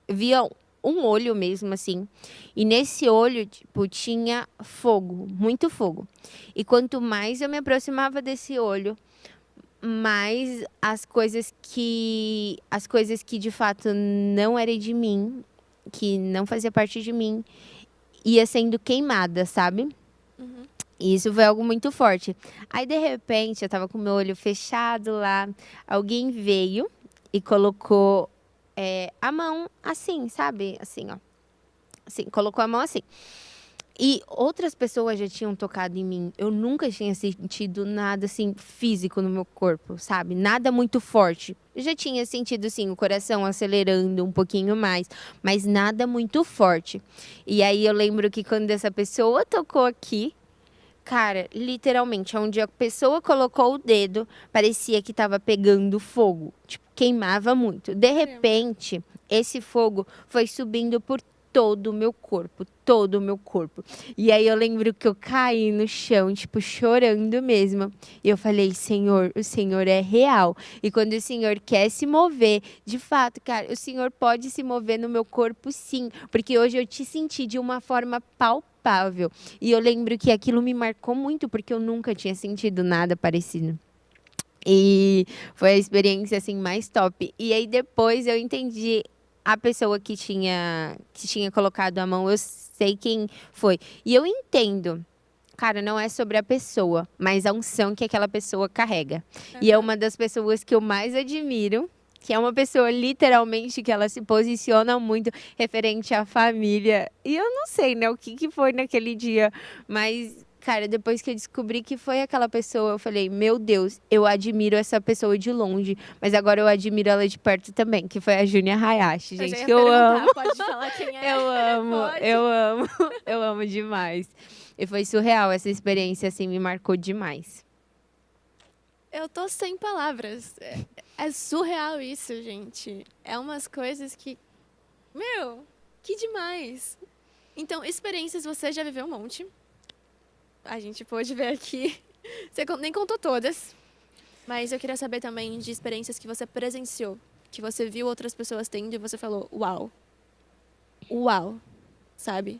via um olho mesmo, assim. E nesse olho, tipo, tinha fogo, muito fogo. E quanto mais eu me aproximava desse olho, mais as coisas que de fato não eram de mim, que não fazia parte de mim, ia sendo queimada, sabe? E isso foi algo muito forte. Aí, de repente, eu tava com meu olho fechado lá, alguém veio e colocou a mão assim, sabe? Assim, ó. Assim, colocou a mão assim. E outras pessoas já tinham tocado em mim. Eu nunca tinha sentido nada, assim, físico no meu corpo, sabe? Nada muito forte. Eu já tinha sentido, assim, o coração acelerando um pouquinho mais, mas nada muito forte. E aí eu lembro que quando essa pessoa tocou aqui, cara, literalmente, onde a pessoa colocou o dedo, parecia que estava pegando fogo. Tipo, queimava muito. De repente, esse fogo foi subindo por todo o meu corpo, todo o meu corpo. E aí eu lembro que eu caí no chão, tipo, chorando mesmo. E eu falei, Senhor, o Senhor é real. E quando o Senhor quer se mover, de fato, cara, o Senhor pode se mover no meu corpo, sim. Porque hoje eu te senti de uma forma palpável. E eu lembro que aquilo me marcou muito, porque eu nunca tinha sentido nada parecido. E foi a experiência, assim, mais top. E aí depois eu entendi a pessoa que tinha colocado a mão, eu sei quem foi. E eu entendo, cara, não é sobre a pessoa, mas a unção que aquela pessoa carrega. E é uma das pessoas que eu mais admiro, que é uma pessoa literalmente que ela se posiciona muito referente à família. E eu não sei, né, o que foi naquele dia, mas cara, depois que eu descobri que foi aquela pessoa, eu falei, meu Deus, eu admiro essa pessoa de longe, mas agora eu admiro ela de perto também, que foi a Júnia Hayashi, gente, que eu amo. Pode falar quem é. Eu amo, Pode. eu amo, eu amo demais. E foi surreal essa experiência, assim, me marcou demais. Eu tô sem palavras. É surreal isso, gente. É umas coisas que... Meu, que demais. Então, experiências você já viveu um monte. A gente pôde ver aqui. Você nem contou todas. Mas eu queria saber também de experiências que você presenciou. Que você viu outras pessoas tendo e você falou, uau. Uau. Sabe?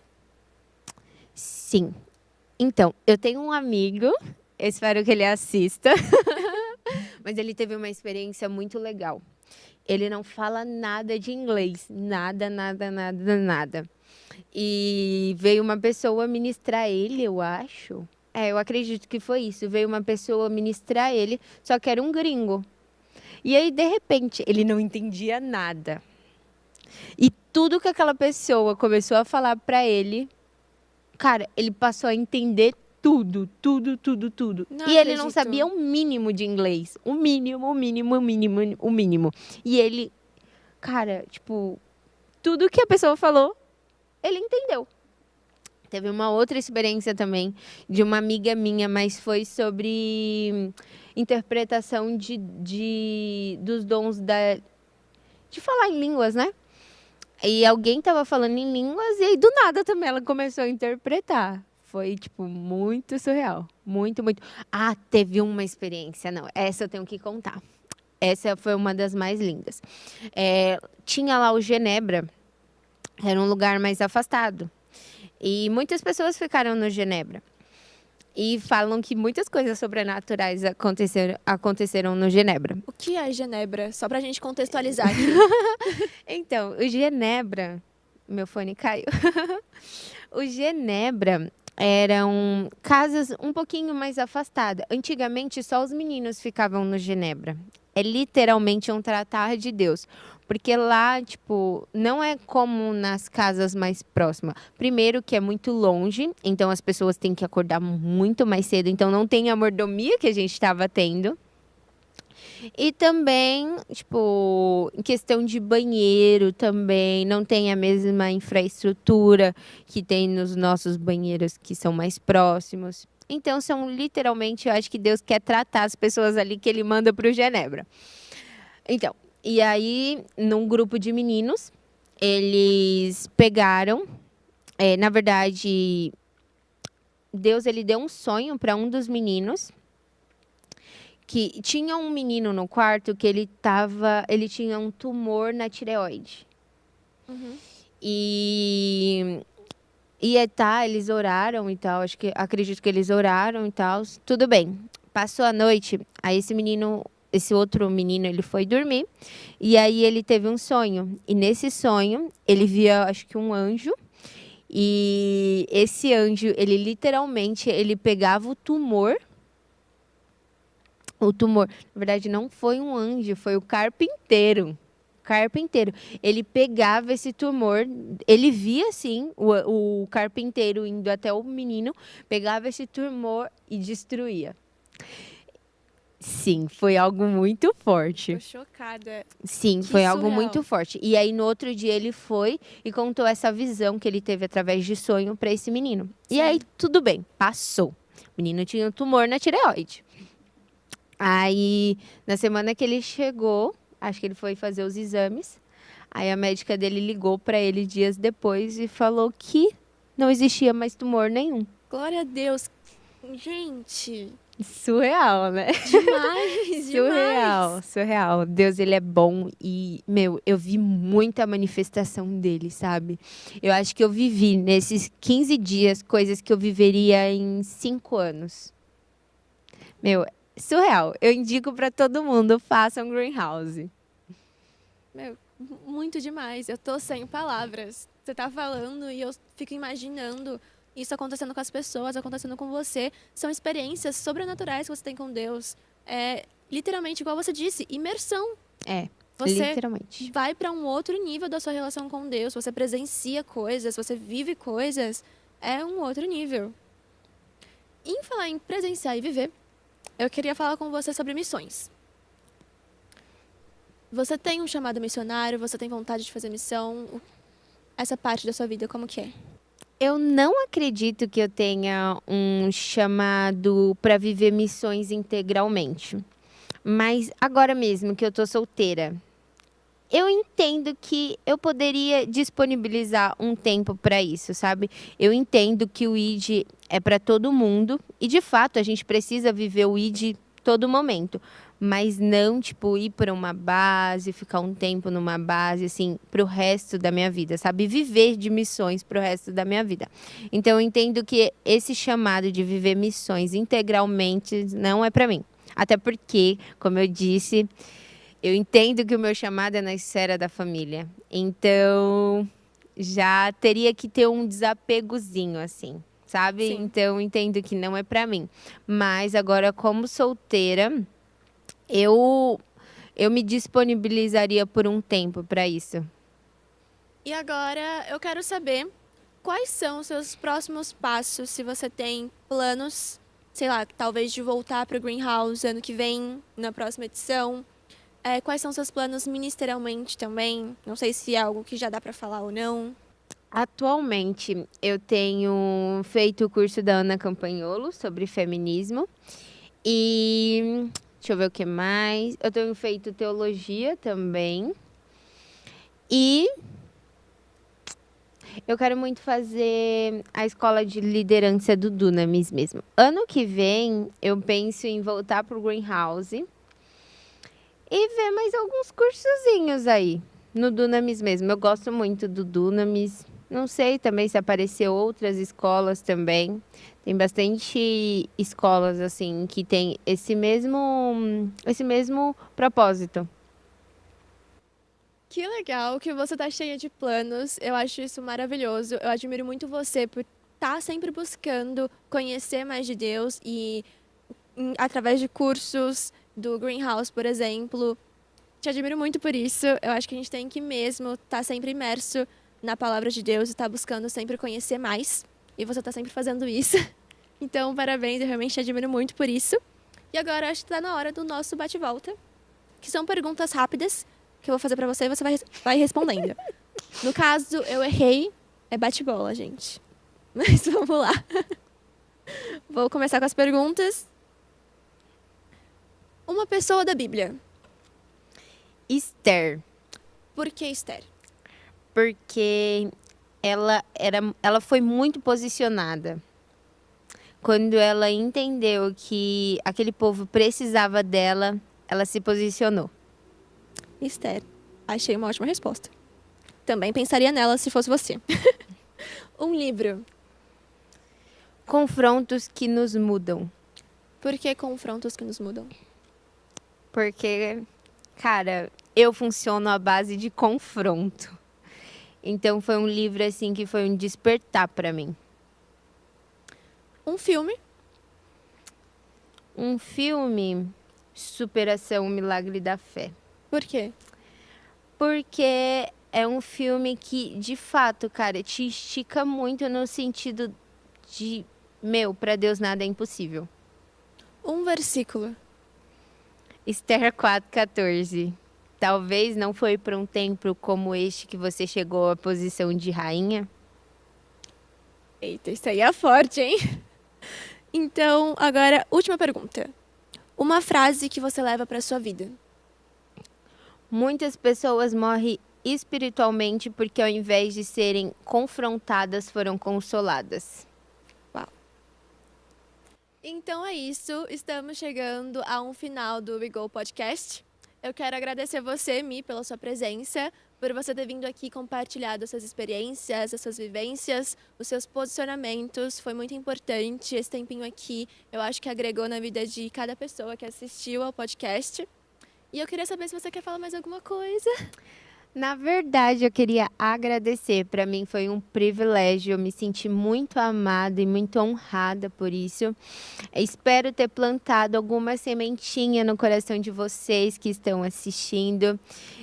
Sim. Então, eu tenho um amigo, eu espero que ele assista, mas ele teve uma experiência muito legal. Ele não fala nada de inglês, nada, nada, nada, nada. E veio uma pessoa ministrar ele, eu acho. Eu acredito que foi isso. Veio uma pessoa ministrar ele, só que era um gringo. E aí, de repente, ele não entendia nada. E tudo que aquela pessoa começou a falar para ele, cara, ele passou a entender tudo, tudo, tudo, tudo. Não e ele não acredito. sabia o mínimo de inglês. O mínimo, o mínimo, o mínimo, o mínimo. E ele, cara, tipo, tudo que a pessoa falou, ele entendeu. Teve uma outra experiência também de uma amiga minha, mas foi sobre interpretação dos dons de falar em línguas, né? E alguém estava falando em línguas e aí do nada também ela começou a interpretar. Foi, tipo, muito surreal. Muito, muito. Ah, teve uma experiência. Não, essa eu tenho que contar. Essa foi uma das mais lindas. Tinha lá o Genebra. Era um lugar mais afastado. E muitas pessoas ficaram no Genebra. E falam que muitas coisas sobrenaturais aconteceram no Genebra. O que é Genebra? Só pra gente contextualizar aqui. Então, o Genebra... Meu fone caiu. O Genebra eram casas um pouquinho mais afastadas. Antigamente, só os meninos ficavam no Genebra. É literalmente um tratar de Deus. Porque lá, tipo, não é como nas casas mais próximas. Primeiro que é muito longe, então as pessoas têm que acordar muito mais cedo. Então não tem a mordomia que a gente estava tendo. E também, tipo, em questão de banheiro também, não tem a mesma infraestrutura que tem nos nossos banheiros que são mais próximos. Então, são literalmente, eu acho que Deus quer tratar as pessoas ali que ele manda para o Genebra. Então, e aí, num grupo de meninos, eles pegaram, na verdade, Deus ele deu um sonho para um dos meninos, que tinha um menino no quarto que ele tinha um tumor na tireoide. Uhum. E eles oraram e tal, acredito que eles oraram e tal, tudo bem. Passou a noite, aí esse outro menino, ele foi dormir, e aí ele teve um sonho, e nesse sonho, ele via, acho que um anjo, e esse anjo, ele literalmente, ele pegava o tumor, na verdade, não foi um anjo, foi o carpinteiro. Ele pegava esse tumor, ele via, assim, o carpinteiro indo até o menino, pegava esse tumor e destruía. Sim, foi algo muito forte. Tô chocada. Sim, Que foi algo surreal. muito forte. E aí, no outro dia, ele foi e contou essa visão que ele teve através de sonho para esse menino. Sim. E aí, tudo bem, passou. O menino tinha um tumor na tireoide. Aí, na semana que ele chegou, acho que ele foi fazer os exames. Aí a médica dele ligou para ele dias depois e falou que não existia mais tumor nenhum. Glória a Deus. Gente, Surreal, né? demais, demais. Surreal. Deus, ele é bom e, eu vi muita manifestação dele, sabe? Eu acho que eu vivi nesses 15 dias coisas que eu viveria em 5 anos. Surreal. Eu indico para todo mundo, façam Greenhouse. Muito demais. Eu tô sem palavras. Você tá falando e eu fico imaginando isso acontecendo com as pessoas, acontecendo com você. São experiências sobrenaturais que você tem com Deus. É literalmente, igual você disse, imersão. Você literalmente. vai para um outro nível da sua relação com Deus. Você presencia coisas, você vive coisas. É um outro nível. Em falar em presenciar e viver, eu queria falar com você sobre missões. Você tem um chamado missionário? Você tem vontade de fazer missão? Essa parte da sua vida, como que é? Eu não acredito que eu tenha um chamado para viver missões integralmente. Mas agora mesmo que eu tô solteira, eu entendo que eu poderia disponibilizar um tempo para isso, sabe? Eu entendo que o ID é para todo mundo e, de fato, a gente precisa viver o ID todo momento. Mas não, tipo, ir para uma base, ficar um tempo numa base, assim, para o resto da minha vida, sabe? Viver de missões para o resto da minha vida. Então, eu entendo que esse chamado de viver missões integralmente não é para mim. Até porque, como eu disse, eu entendo que o meu chamado é na esfera da família. Então, já teria que ter um desapegozinho, assim, sabe? Sim. Então, eu entendo que não é para mim. Mas agora, como solteira, eu me disponibilizaria por um tempo para isso. E agora eu quero saber quais são os seus próximos passos, se você tem planos, sei lá, talvez de voltar para o Greenhouse ano que vem, na próxima edição. Quais são seus planos ministerialmente também? Não sei se é algo que já dá para falar ou não. Atualmente, eu tenho feito o curso da Ana Campagnolo sobre feminismo. E deixa eu ver o que mais. Eu tenho feito teologia também. E eu quero muito fazer a escola de liderança do Dunamis mesmo. Ano que vem, eu penso em voltar pro Greenhouse e ver mais alguns cursozinhos aí, no Dunamis mesmo. Eu gosto muito do Dunamis. Não sei também se aparecer outras escolas também. Tem bastante escolas, assim, que tem esse mesmo propósito. Que legal que você tá cheia de planos. Eu acho isso maravilhoso. Eu admiro muito você por estar sempre buscando conhecer mais de Deus e através de cursos do Greenhouse, por exemplo. Te admiro muito por isso. Eu acho que a gente tem que mesmo estar sempre imerso na palavra de Deus e estar buscando sempre conhecer mais. E você está sempre fazendo isso. Então, parabéns, eu realmente te admiro muito por isso. E agora acho que está na hora do nosso bate-volta. que são perguntas rápidas que eu vou fazer pra você e você vai respondendo. No caso, eu errei, é bate-bola, gente. Mas vamos lá. Vou começar com as perguntas. Uma pessoa da Bíblia. Esther, Por que Esther? porque ela foi muito posicionada. Quando ela entendeu que aquele povo precisava dela, ela se posicionou. Esther. Achei uma ótima resposta. Também pensaria nela se fosse você. Um livro. Confrontos que nos mudam. Por que confrontos que nos mudam? Porque, cara, eu funciono à base de confronto. Então foi um livro assim que foi um despertar para mim. Um filme. Um filme, Superação, o Milagre da Fé. Por quê? Porque é um filme que, de fato, cara, te estica muito no sentido de, para Deus nada é impossível. Um versículo. Esther 4:14. Talvez não foi para um tempo como este que você chegou à posição de rainha. Eita, isso aí é forte, hein? Então, agora, última pergunta. Uma frase que você leva para sua vida. Muitas pessoas morrem espiritualmente porque ao invés de serem confrontadas, foram consoladas. Então é isso, estamos chegando a um final do We Go Podcast. Eu quero agradecer você, Mi, pela sua presença, por você ter vindo aqui compartilhado as suas experiências, as suas vivências, os seus posicionamentos. Foi muito importante esse tempinho aqui. Eu acho que agregou na vida de cada pessoa que assistiu ao podcast. E eu queria saber se você quer falar mais alguma coisa. Na verdade, eu queria agradecer. Para mim foi um privilégio. Eu me senti muito amada e muito honrada por isso. Espero ter plantado alguma sementinha no coração de vocês que estão assistindo.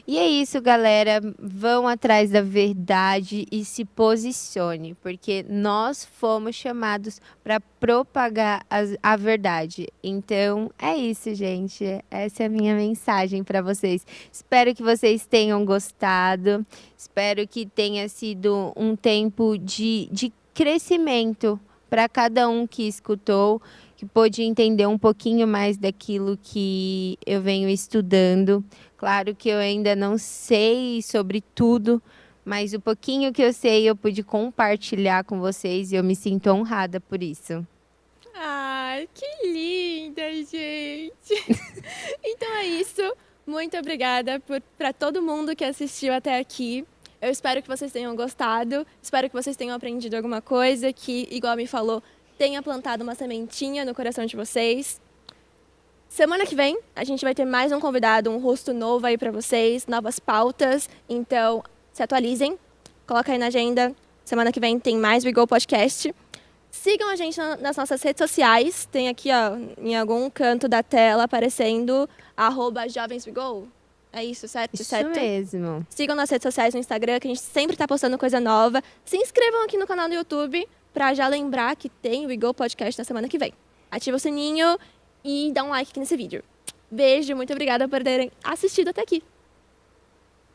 E é isso, galera. Vão atrás da verdade e se posicione, porque nós fomos chamados para propagar a verdade. Então, é isso, gente. Essa é a minha mensagem para vocês. Espero que vocês tenham gostado. Espero que tenha sido um tempo de crescimento para cada um que escutou, que pôde entender um pouquinho mais daquilo que eu venho estudando. Claro que eu ainda não sei sobre tudo, mas o pouquinho que eu sei eu pude compartilhar com vocês e eu me sinto honrada por isso. Ai, que linda, gente! Então é isso. Muito obrigada para todo mundo que assistiu até aqui. Eu espero que vocês tenham gostado. Espero que vocês tenham aprendido alguma coisa, que, igual me falou, tenha plantado uma sementinha no coração de vocês. Semana que vem, a gente vai ter mais um convidado, um rosto novo aí para vocês, novas pautas. Então, se atualizem. Coloca aí na agenda. Semana que vem tem mais We Go Podcast. Sigam a gente nas nossas redes sociais. Tem aqui, ó, em algum canto da tela aparecendo @jovenswego. É isso, certo? Isso certo? mesmo. Sigam nas redes sociais no Instagram, que a gente sempre tá postando coisa nova. Se inscrevam aqui no canal do YouTube para já lembrar que tem o We Go Podcast na semana que vem. Ativa o sininho e dá um like aqui nesse vídeo. Beijo, muito obrigada por terem assistido até aqui.